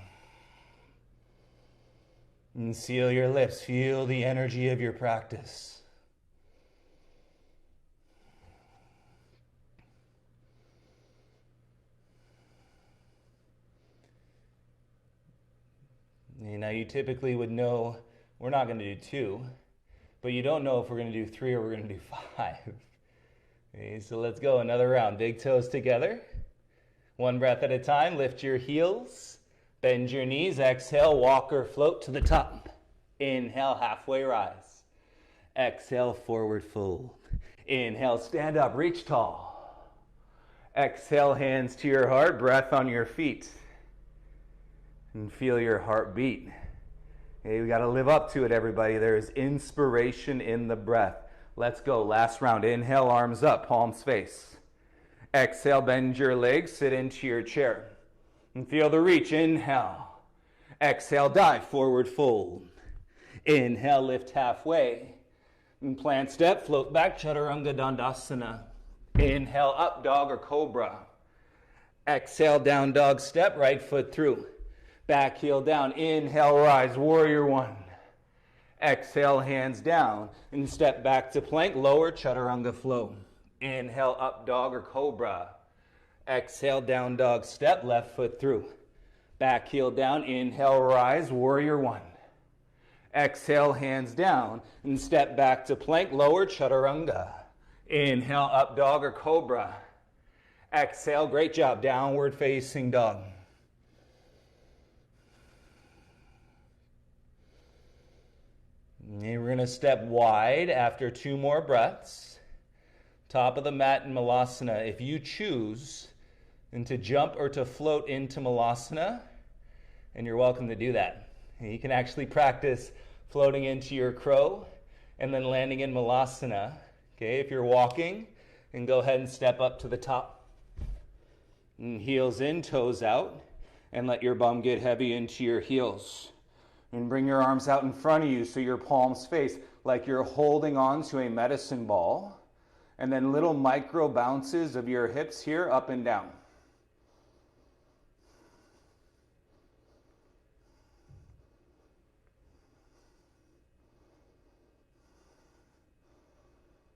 And seal your lips. Feel the energy of your practice. Now you typically would know we're not going to do 2, but you don't know if we're going to do 3 or we're going to do 5. Okay, so let's go another round. Big toes together. One breath at a time. Lift your heels. Bend your knees. Exhale, walk or float to the top. Inhale, halfway rise. Exhale, forward fold. Inhale, stand up, reach tall. Exhale, hands to your heart, breath on your feet. And feel your heart beat. Okay, we got to live up to it, everybody. There is inspiration in the breath. Let's go. Last round. Inhale, arms up, palms face. Exhale, bend your legs, sit into your chair. And feel the reach. Inhale. Exhale, dive, forward fold. Inhale, lift halfway. And plant step, float back, chaturanga dandasana. Inhale, up dog or cobra. Exhale, down dog step, right foot through. Back heel down. Inhale, rise, warrior one. Exhale, hands down. And step back to plank, lower, chaturanga flow. Inhale, up dog or cobra. Exhale, down dog step, left foot through. Back heel down. Inhale, rise, warrior one. Exhale, hands down. And step back to plank, lower, chaturanga. Inhale, up dog or cobra. Exhale, great job, downward facing dog. And we're going to step wide after 2 more breaths. Top of the mat in Malasana. If you choose to jump or to float into Malasana, and you're welcome to do that. And you can actually practice floating into your crow and then landing in Malasana. Okay, if you're walking, and go ahead and step up to the top. And heels in, toes out, and let your bum get heavy into your heels. And bring your arms out in front of you so your palms face like you're holding on to a medicine ball. And then little micro bounces of your hips here, up and down.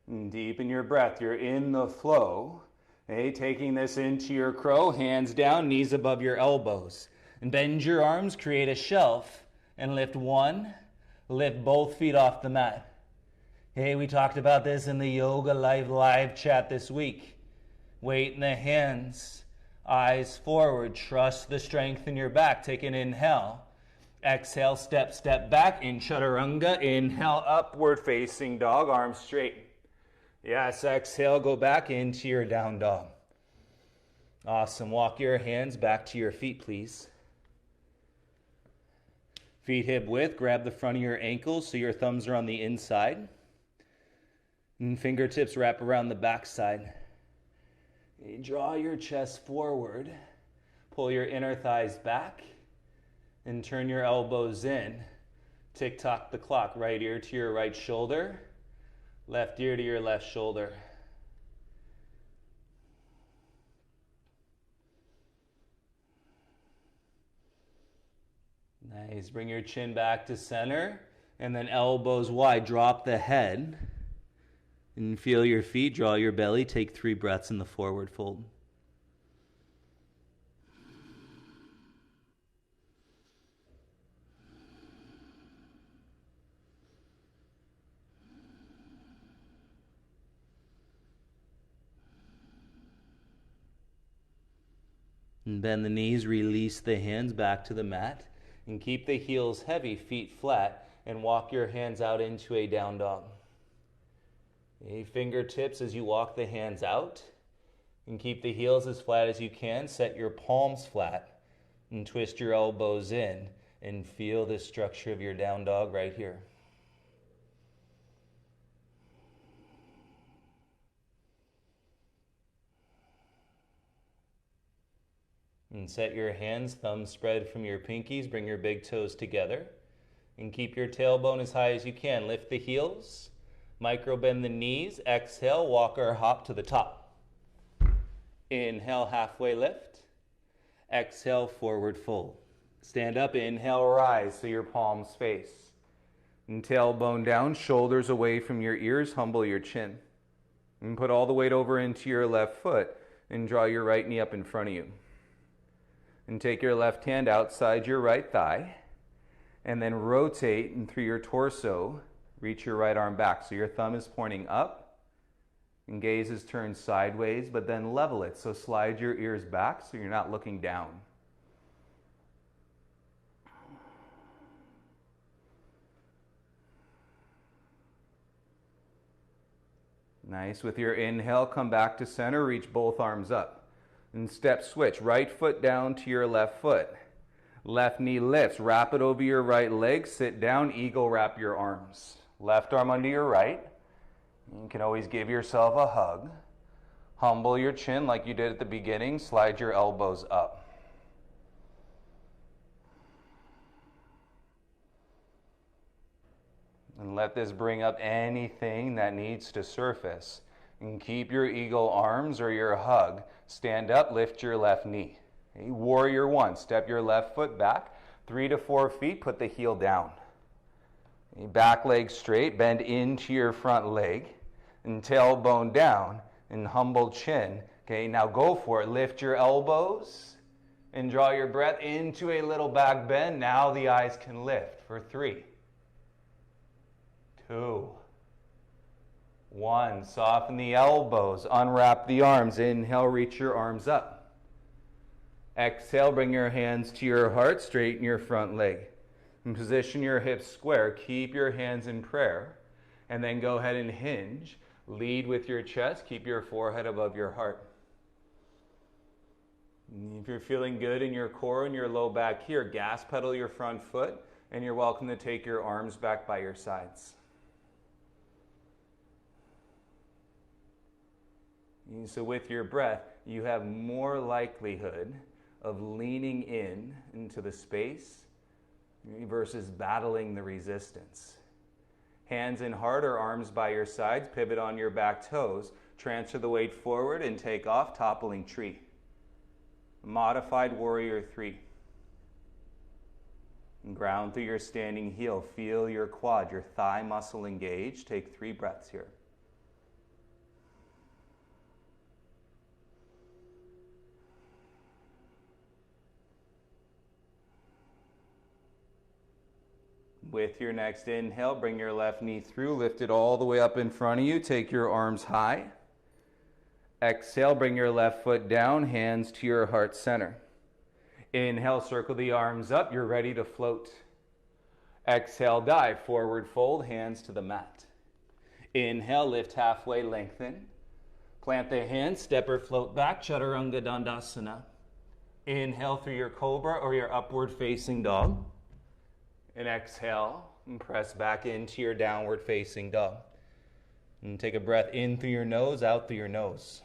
And deepen your breath. You're in the flow. Okay, taking this into your crow, hands down, knees above your elbows. And bend your arms, create a shelf. And lift one, lift both feet off the mat. Hey, we talked about this in the Yoga live chat this week. Weight in the hands, eyes forward, trust the strength in your back. Take an inhale. Exhale, step back in chaturanga. Inhale, upward facing dog, arms straight. Yes, exhale, go back into your down dog. Awesome. Walk your hands back to your feet, please. Feet hip width, grab the front of your ankles so your thumbs are on the inside. And fingertips wrap around the back side. Draw your chest forward. Pull your inner thighs back and turn your elbows in. Tick-tock the clock. Right ear to your right shoulder. Left ear to your left shoulder. Nice. Bring your chin back to center. And then elbows wide. Drop the head. And feel your feet. Draw your belly. Take 3 breaths in the forward fold. And bend the knees, release the hands back to the mat, and keep the heels heavy, feet flat, and walk your hands out into a down dog. Fingertips as you walk the hands out, and keep the heels as flat as you can. Set your palms flat, and twist your elbows in, and feel the structure of your down dog right here. And set your hands, thumbs spread from your pinkies. Bring your big toes together. And keep your tailbone as high as you can. Lift the heels. Micro bend the knees. Exhale, walk or hop to the top. Inhale, halfway lift. Exhale, forward fold. Stand up, inhale, rise so your palms face. And tailbone down, shoulders away from your ears. Humble your chin. And put all the weight over into your left foot. And draw your right knee up in front of you. And take your left hand outside your right thigh, and then rotate and through your torso, reach your right arm back. So your thumb is pointing up, and gaze is turned sideways, but then level it. So slide your ears back so you're not looking down. Nice. With your inhale, come back to center, reach both arms up. And step switch, right foot down to your left foot. Left knee lifts, wrap it over your right leg, sit down, eagle wrap your arms. Left arm under your right. You can always give yourself a hug. Humble your chin like you did at the beginning, slide your elbows up. And let this bring up anything that needs to surface. And keep your eagle arms or your hug. Stand up, lift your left knee. Okay, warrior 1, step your left foot back. 3 to 4 feet, put the heel down. Okay, back leg straight, bend into your front leg. And tailbone down, and humble chin. Okay, now go for it. Lift your elbows. And draw your breath into a little back bend. Now the eyes can lift for 3, 2, 1, soften the elbows, unwrap the arms. Inhale, reach your arms up. Exhale, bring your hands to your heart, straighten your front leg. And position your hips square, keep your hands in prayer. And then go ahead and hinge. Lead with your chest, keep your forehead above your heart. If you're feeling good in your core and your low back here, gas pedal your front foot, and you're welcome to take your arms back by your sides. So with your breath, you have more likelihood of leaning into the space versus battling the resistance. Hands in heart or arms by your sides, pivot on your back toes, transfer the weight forward and take off, toppling tree. Modified warrior 3. And ground through your standing heel, feel your quad, your thigh muscle engaged. Take 3 breaths here. With your next inhale, bring your left knee through, lift it all the way up in front of you. Take your arms high. Exhale, bring your left foot down, hands to your heart center. Inhale, circle the arms up. You're ready to float. Exhale, dive, forward fold, hands to the mat. Inhale, lift halfway, lengthen. Plant the hands, step or float back, Chaturanga Dandasana. Inhale through your cobra or your upward facing dog. And exhale, and press back into your downward facing dog. And take a breath in through your nose, out through your nose.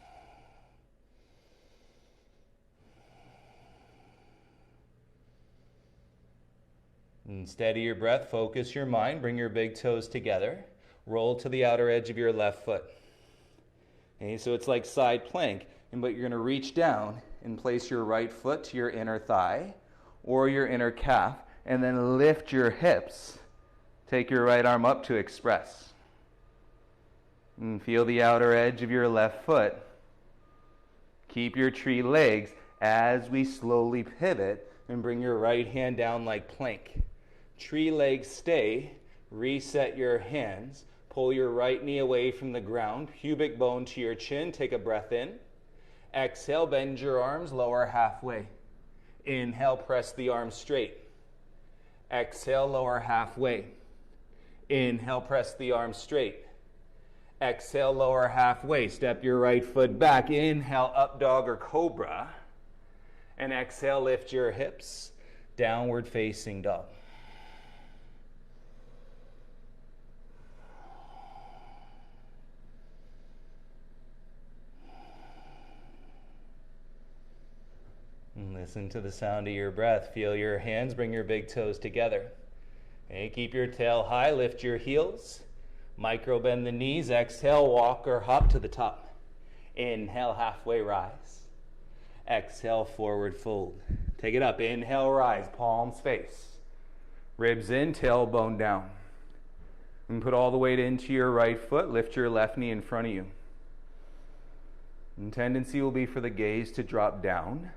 And steady your breath, focus your mind, bring your big toes together. Roll to the outer edge of your left foot. Okay, so it's like side plank, but you're going to reach down and place your right foot to your inner thigh or your inner calf, and then lift your hips. Take your right arm up to express. And feel the outer edge of your left foot. Keep your tree legs as we slowly pivot and bring your right hand down like plank. Tree legs stay. Reset your hands. Pull your right knee away from the ground. Pubic bone to your chin. Take a breath in. Exhale, bend your arms, lower halfway. Inhale, press the arms straight. Exhale, lower halfway. Inhale, press the arms straight. Exhale, lower halfway. Step your right foot back. Inhale, up dog or cobra. And exhale, lift your hips. Downward facing dog. And listen to the sound of your breath. Feel your hands, bring your big toes together. Okay, keep your tail high, lift your heels. Micro bend the knees. Exhale, walk or hop to the top. Inhale, halfway rise. Exhale, forward fold. Take it up. Inhale, rise. Palms face. Ribs in, tailbone down. And put all the weight into your right foot. Lift your left knee in front of you. And tendency will be for the gaze to drop down.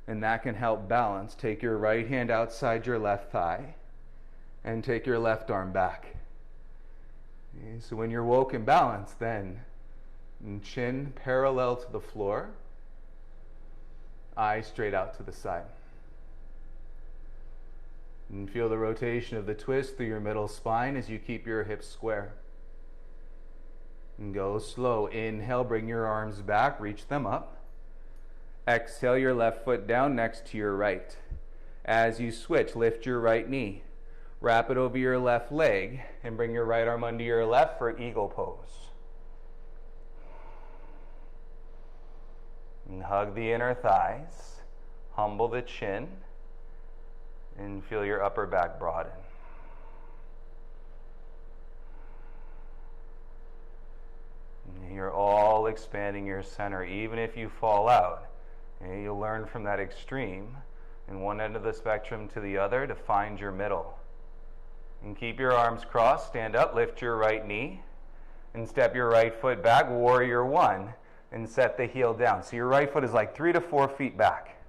And that can help balance. Take your right hand outside your left thigh. And take your left arm back. Okay, so when you're woke and balanced, then chin parallel to the floor. Eyes straight out to the side. And feel the rotation of the twist through your middle spine as you keep your hips square. And go slow. Inhale, bring your arms back, reach them up. Exhale, your left foot down next to your right. As you switch, lift your right knee. Wrap it over your left leg and bring your right arm under your left for eagle pose. And hug the inner thighs. Humble the chin. And feel your upper back broaden. And you're all expanding your center. Even if you fall out, you'll learn from that extreme, in one end of the spectrum to the other, to find your middle. And keep your arms crossed. Stand up, lift your right knee, and step your right foot back, warrior one, and set the heel down. So your right foot is like 3 to 4 feet back.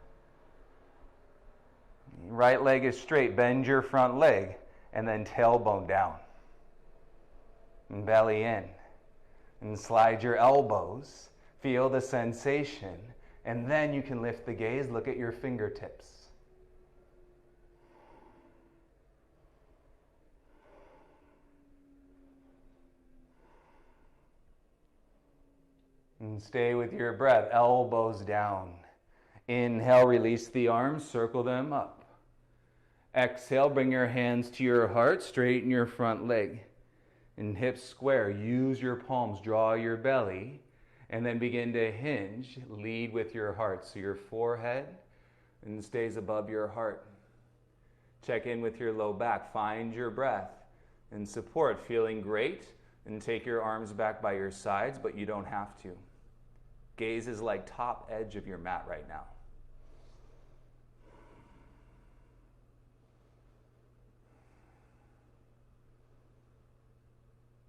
Right leg is straight. Bend your front leg, and then tailbone down. And belly in. And slide your elbows. Feel the sensation. And then you can lift the gaze, look at your fingertips. And stay with your breath, elbows down. Inhale, release the arms, circle them up. Exhale, bring your hands to your heart, straighten your front leg. And hips square, use your palms, draw your belly. And then begin to hinge, lead with your heart. So your forehead and stays above your heart. Check in with your low back. Find your breath and support. Feeling great? And take your arms back by your sides, but you don't have to. Gaze is like top edge of your mat right now.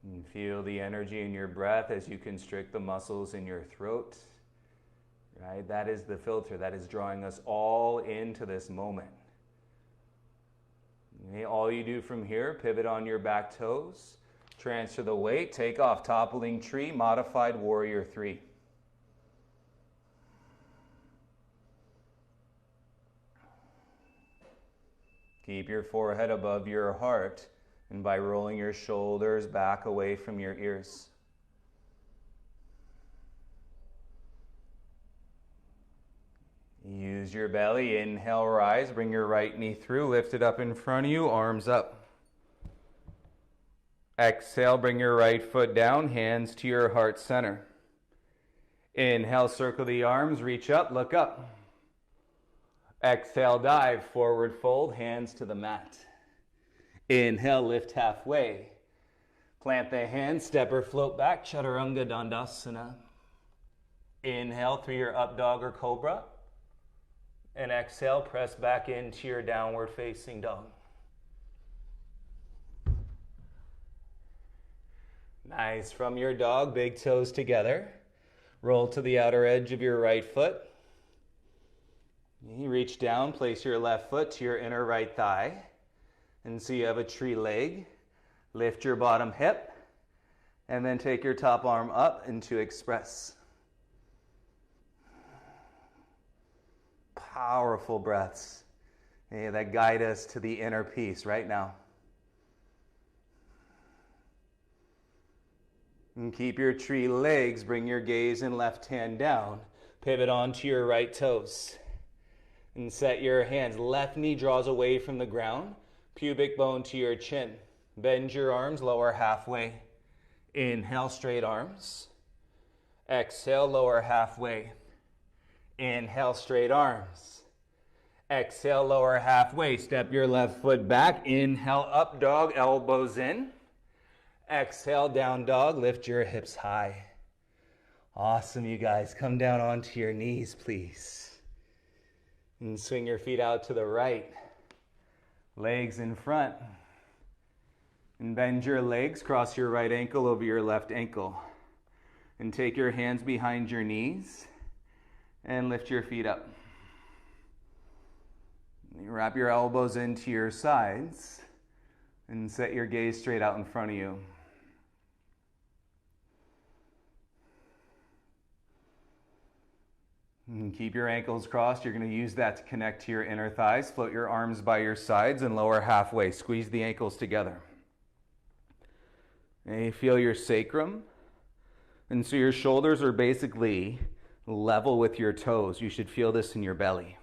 And feel the energy in your breath as you constrict the muscles in your throat. Right? That is the filter that is drawing us all into this moment. Okay, all you do from here, pivot on your back toes, transfer the weight, take off, toppling tree, modified warrior 3. Keep your forehead above your heart. And by rolling your shoulders back away from your ears. Use your belly. Inhale, rise. Bring your right knee through. Lift it up in front of you. Arms up. Exhale, bring your right foot down. Hands to your heart center. Inhale, circle the arms. Reach up. Look up. Exhale, dive. Forward fold. Hands to the mat. Inhale, lift halfway. Plant the hands, step or float back, Chaturanga Dandasana. Inhale through your up dog or cobra. And exhale, press back into your downward facing dog. Nice. From your dog, big toes together. Roll to the outer edge of your right foot. You reach down, place your left foot to your inner right thigh. And so you have a tree leg. Lift your bottom hip. And then take your top arm up into express. Powerful breaths that guide us to the inner peace right now. And keep your tree legs, bring your gaze and left hand down. Pivot onto your right toes. And set your hands. Left knee draws away from the ground. Pubic bone to your chin. Bend your arms, lower halfway. Inhale, straight arms. Exhale, lower halfway. Inhale, straight arms. Exhale, lower halfway. Step your left foot back. Inhale, up dog, elbows in. Exhale, down dog, lift your hips high. Awesome, you guys. Come down onto your knees, please. And swing your feet out to the right. Legs in front. And bend your legs, cross your right ankle over your left ankle. And take your hands behind your knees. And lift your feet up. You wrap your elbows into your sides and set your gaze straight out in front of you. And keep your ankles crossed. You're going to use that to connect to your inner thighs. Float your arms by your sides and lower halfway. Squeeze the ankles together. And you feel your sacrum. And so your shoulders are basically level with your toes. You should feel this in your belly.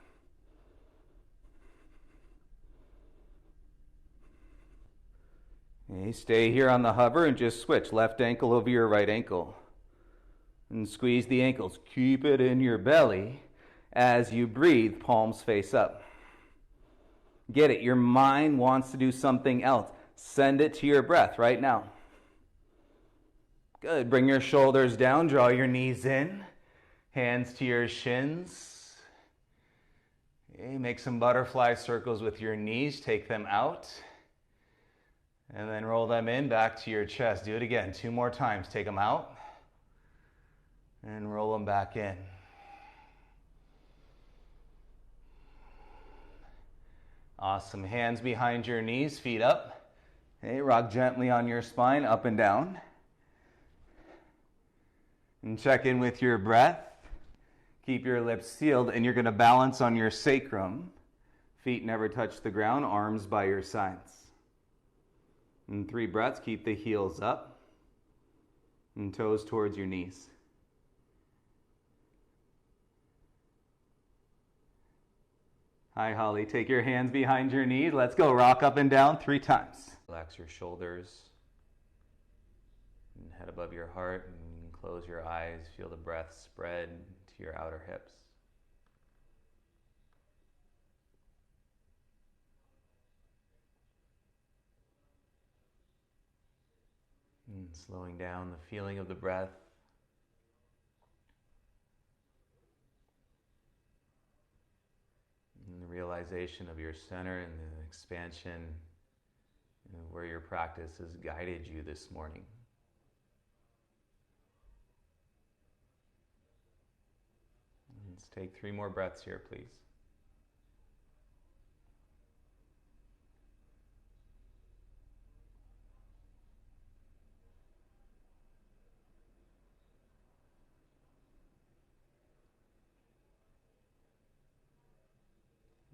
Okay, stay here on the hover and just switch. Left ankle over your right ankle. And squeeze the ankles. Keep it in your belly as you breathe, palms face up. Get it. Your mind wants to do something else. Send it to your breath right now. Good. Bring your shoulders down. Draw your knees in. Hands to your shins. Okay, make some butterfly circles with your knees. Take them out. And then roll them in back to your chest. Do it again. 2 more times. Take them out. And roll them back in. Awesome. Hands behind your knees. Feet up. Okay, rock gently on your spine. Up and down. And check in with your breath. Keep your lips sealed, and you're going to balance on your sacrum. Feet never touch the ground, arms by your sides. And 3 breaths, keep the heels up and toes towards your knees. Hi, Holly. Take your hands behind your knees. Let's go. Rock up and down 3 times. Relax your shoulders and head above your heart, and close your eyes. Feel the breath spread to your outer hips. And slowing down the feeling of the breath. And the realization of your center and the expansion of where your practice has guided you this morning. Let's take 3 more breaths here, please.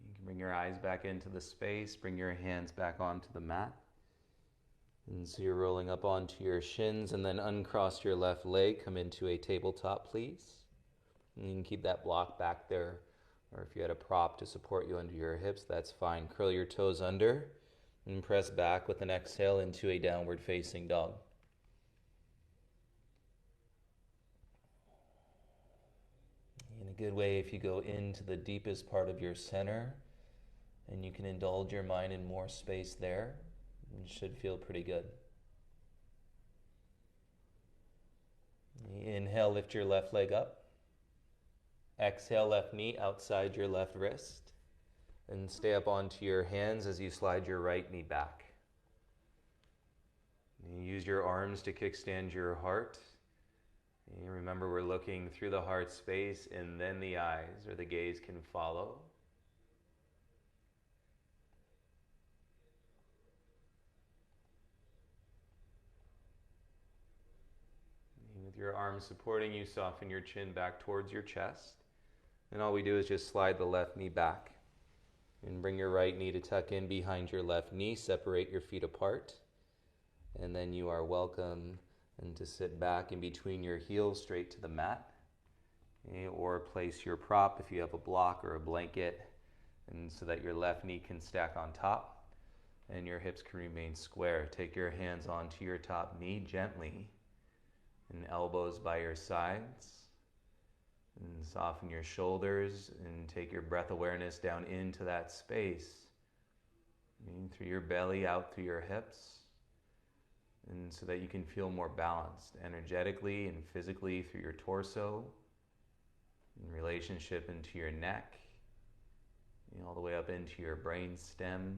You can bring your eyes back into the space, bring your hands back onto the mat. And so you're rolling up onto your shins, and then uncross your left leg, come into a tabletop, please. And you can keep that block back there, or if you had a prop to support you under your hips, that's fine. Curl your toes under and press back with an exhale into a downward facing dog. In a good way, if you go into the deepest part of your center and you can indulge your mind in more space there, It should feel pretty good. Inhale, lift your left leg up. Exhale, left knee outside your left wrist. And stay up onto your hands as you slide your right knee back. You use your arms to kickstand your heart. And remember, we're looking through the heart space and then the eyes or the gaze can follow. And with your arms supporting you, soften your chin back towards your chest. And all we do is just slide the left knee back. And bring your right knee to tuck in behind your left knee. Separate your feet apart. And then you are welcome and to sit back in between your heels straight to the mat. Or place your prop if you have a block or a blanket, and so that your left knee can stack on top and your hips can remain square. Take your hands onto your top knee gently and elbows by your sides. And soften your shoulders and take your breath awareness down into that space. In through your belly, out through your hips. And so that you can feel more balanced energetically and physically through your torso, in relationship into your neck, all the way up into your brain stem,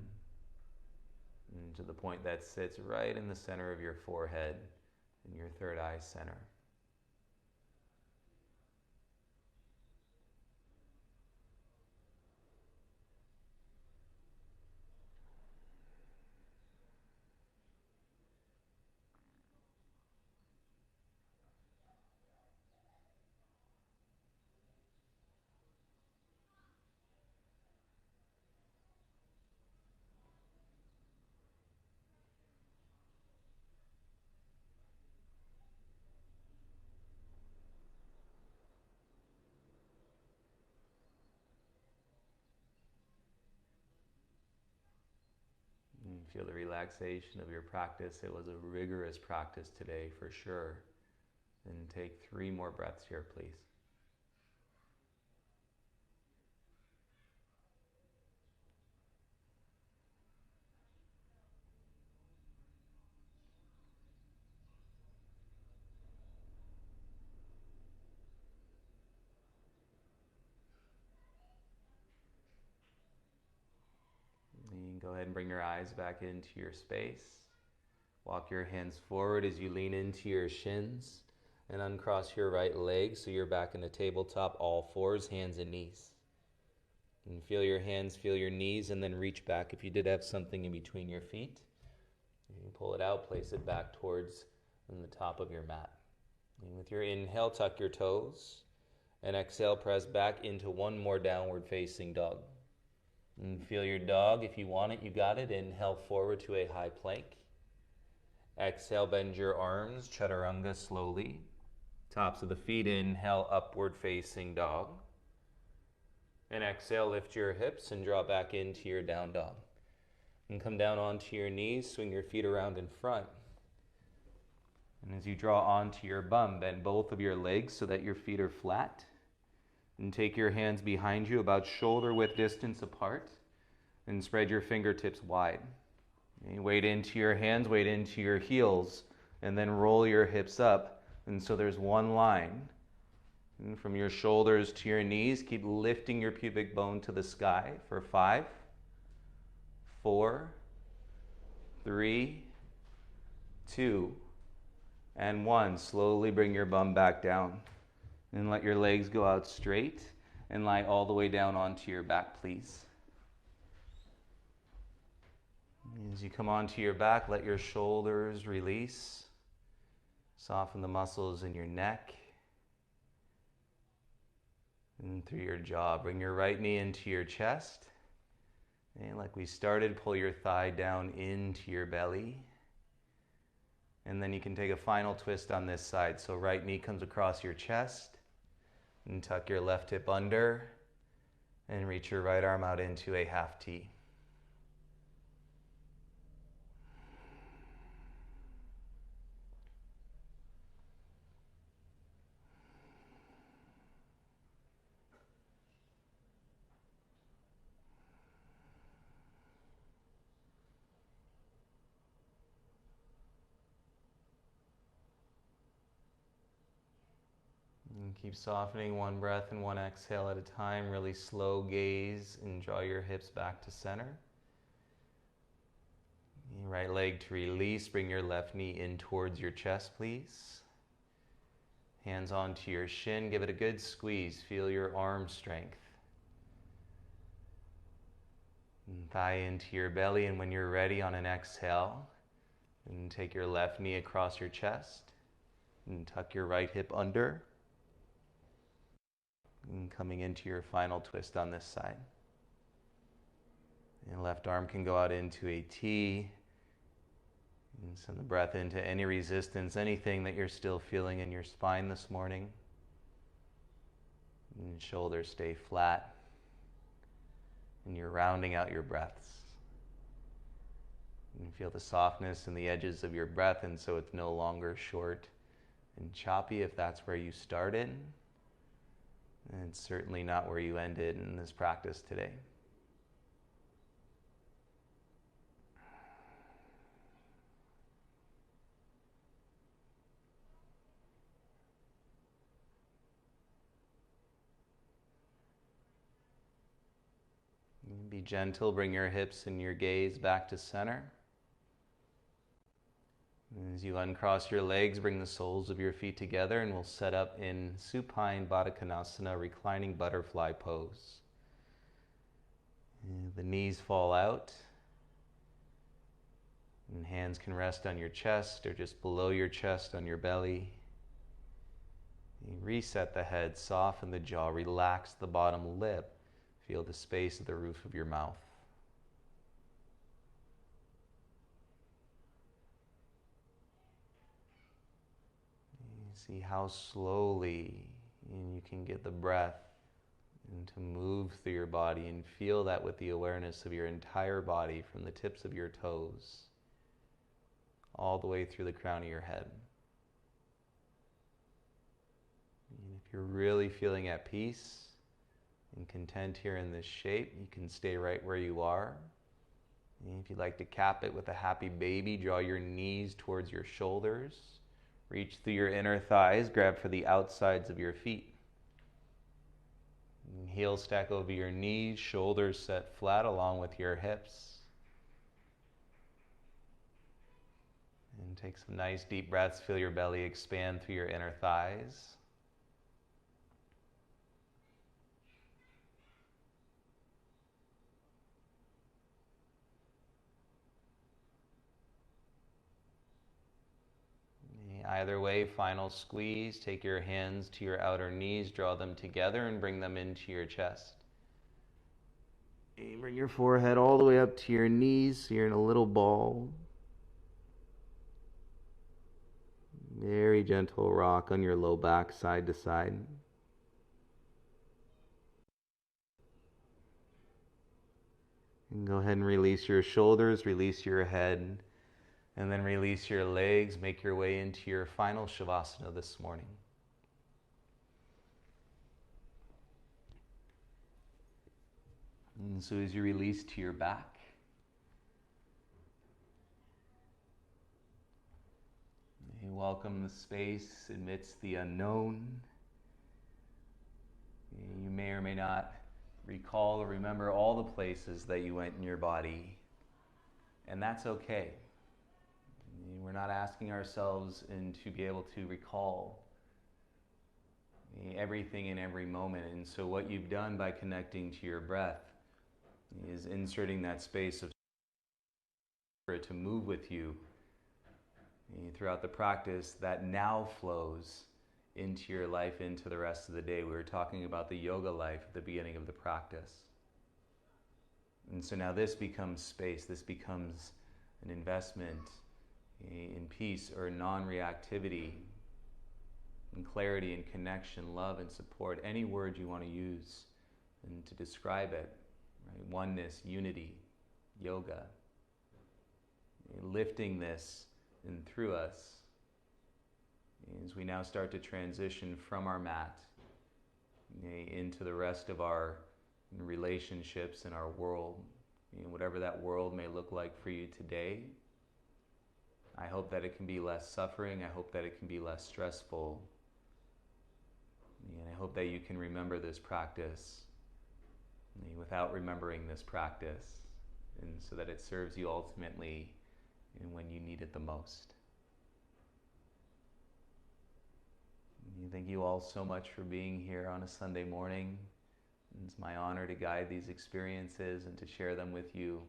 and to the point that sits right in the center of your forehead, in your third eye center. Feel the relaxation of your practice. It was a rigorous practice today for sure. And take 3 more breaths here, please. And go ahead and bring your eyes back into your space. Walk your hands forward as you lean into your shins and uncross your right leg so you're back in a tabletop, all fours, hands and knees. And feel your hands, feel your knees, and then reach back. If you did have something in between your feet, you pull it out, place it back towards the top of your mat. And with your inhale, tuck your toes, and exhale, press back into one more downward facing dog. And feel your dog. If you want it, you got it. Inhale forward to a high plank. Exhale, bend your arms, chaturanga slowly. Tops of the feet, inhale, upward facing dog. And exhale, lift your hips and draw back into your down dog. And come down onto your knees, swing your feet around in front. And as you draw onto your bum, bend both of your legs so that your feet are flat. And take your hands behind you about shoulder width distance apart. And spread your fingertips wide. And weight into your hands, weight into your heels. And then roll your hips up. And so there's one line. And from your shoulders to your knees, keep lifting your pubic bone to the sky for 5, 4, 3, 2, and 1. Slowly bring your bum back down. And let your legs go out straight and lie all the way down onto your back, please. As you come onto your back, let your shoulders release. Soften the muscles in your neck and through your jaw. Bring your right knee into your chest. And like we started, pull your thigh down into your belly. And then you can take a final twist on this side. So right knee comes across your chest. And tuck your left hip under. And reach your right arm out into a half T. And keep softening one breath and one exhale at a time. Really slow gaze and draw your hips back to center. Your right leg to release. Bring your left knee in towards your chest, please. Hands onto your shin. Give it a good squeeze. Feel your arm strength. And thigh into your belly, and when you're ready on an exhale, and take your left knee across your chest and tuck your right hip under. And coming into your final twist on this side. And left arm can go out into a T. And send the breath into any resistance, anything that you're still feeling in your spine this morning. And shoulders stay flat. And you're rounding out your breaths. And feel the softness in the edges of your breath, and so it's no longer short and choppy if that's where you started. And it's certainly not where you ended in this practice today. Be gentle, bring your hips and your gaze back to center. As you uncross your legs, bring the soles of your feet together, and we'll set up in Supine, Baddha, Konasana, Reclining Butterfly Pose. And the knees fall out, and hands can rest on your chest or just below your chest on your belly. You reset the head, soften the jaw, relax the bottom lip. Feel the space of the roof of your mouth. See how slowly you can get the breath and to move through your body, and feel that with the awareness of your entire body from the tips of your toes all the way through the crown of your head. And if you're really feeling at peace and content here in this shape, you can stay right where you are. And if you'd like to cap it with a happy baby, draw your knees towards your shoulders. Reach through your inner thighs, grab for the outsides of your feet. And heel stack over your knees, shoulders set flat along with your hips. And take some nice deep breaths, feel your belly expand through your inner thighs. Either way, final squeeze. Take your hands to your outer knees, draw them together and bring them into your chest. And bring your forehead all the way up to your knees so you're in a little ball. Very gentle rock on your low back, side to side. And go ahead and release your shoulders, release your head. And then release your legs, make your way into your final Shavasana this morning. And so as you release to your back, you welcome the space amidst the unknown. You may or may not recall or remember all the places that you went in your body, and that's okay. We're not asking ourselves to be able to recall everything in every moment. And so what you've done by connecting to your breath is inserting that space of for it to move with you throughout the practice that now flows into your life, into the rest of the day. We were talking about the yoga life at the beginning of the practice. And so now this becomes space. This becomes an investment in peace or non-reactivity, in clarity and connection, love and support, any word you want to use and to describe it, right? Oneness, unity, yoga, lifting this in through us as we now start to transition from our mat into the rest of our relationships and our world, whatever that world may look like for you today. I hope that it can be less suffering. I hope that it can be less stressful. hope that you can remember this practice without remembering this practice, and so that it serves you ultimately when you need it the most. Thank you all so much for being here on a Sunday morning. It's my honor to guide these experiences and to share them with you.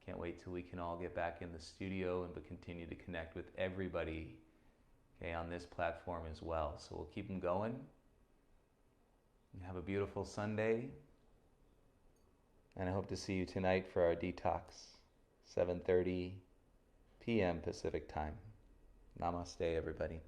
Can't wait till we can all get back in the studio and continue to connect with everybody, okay, on this platform as well. So we'll keep them going. Have a beautiful Sunday. And I hope to see you tonight for our detox, 7:30 p.m. Pacific time. Namaste, everybody.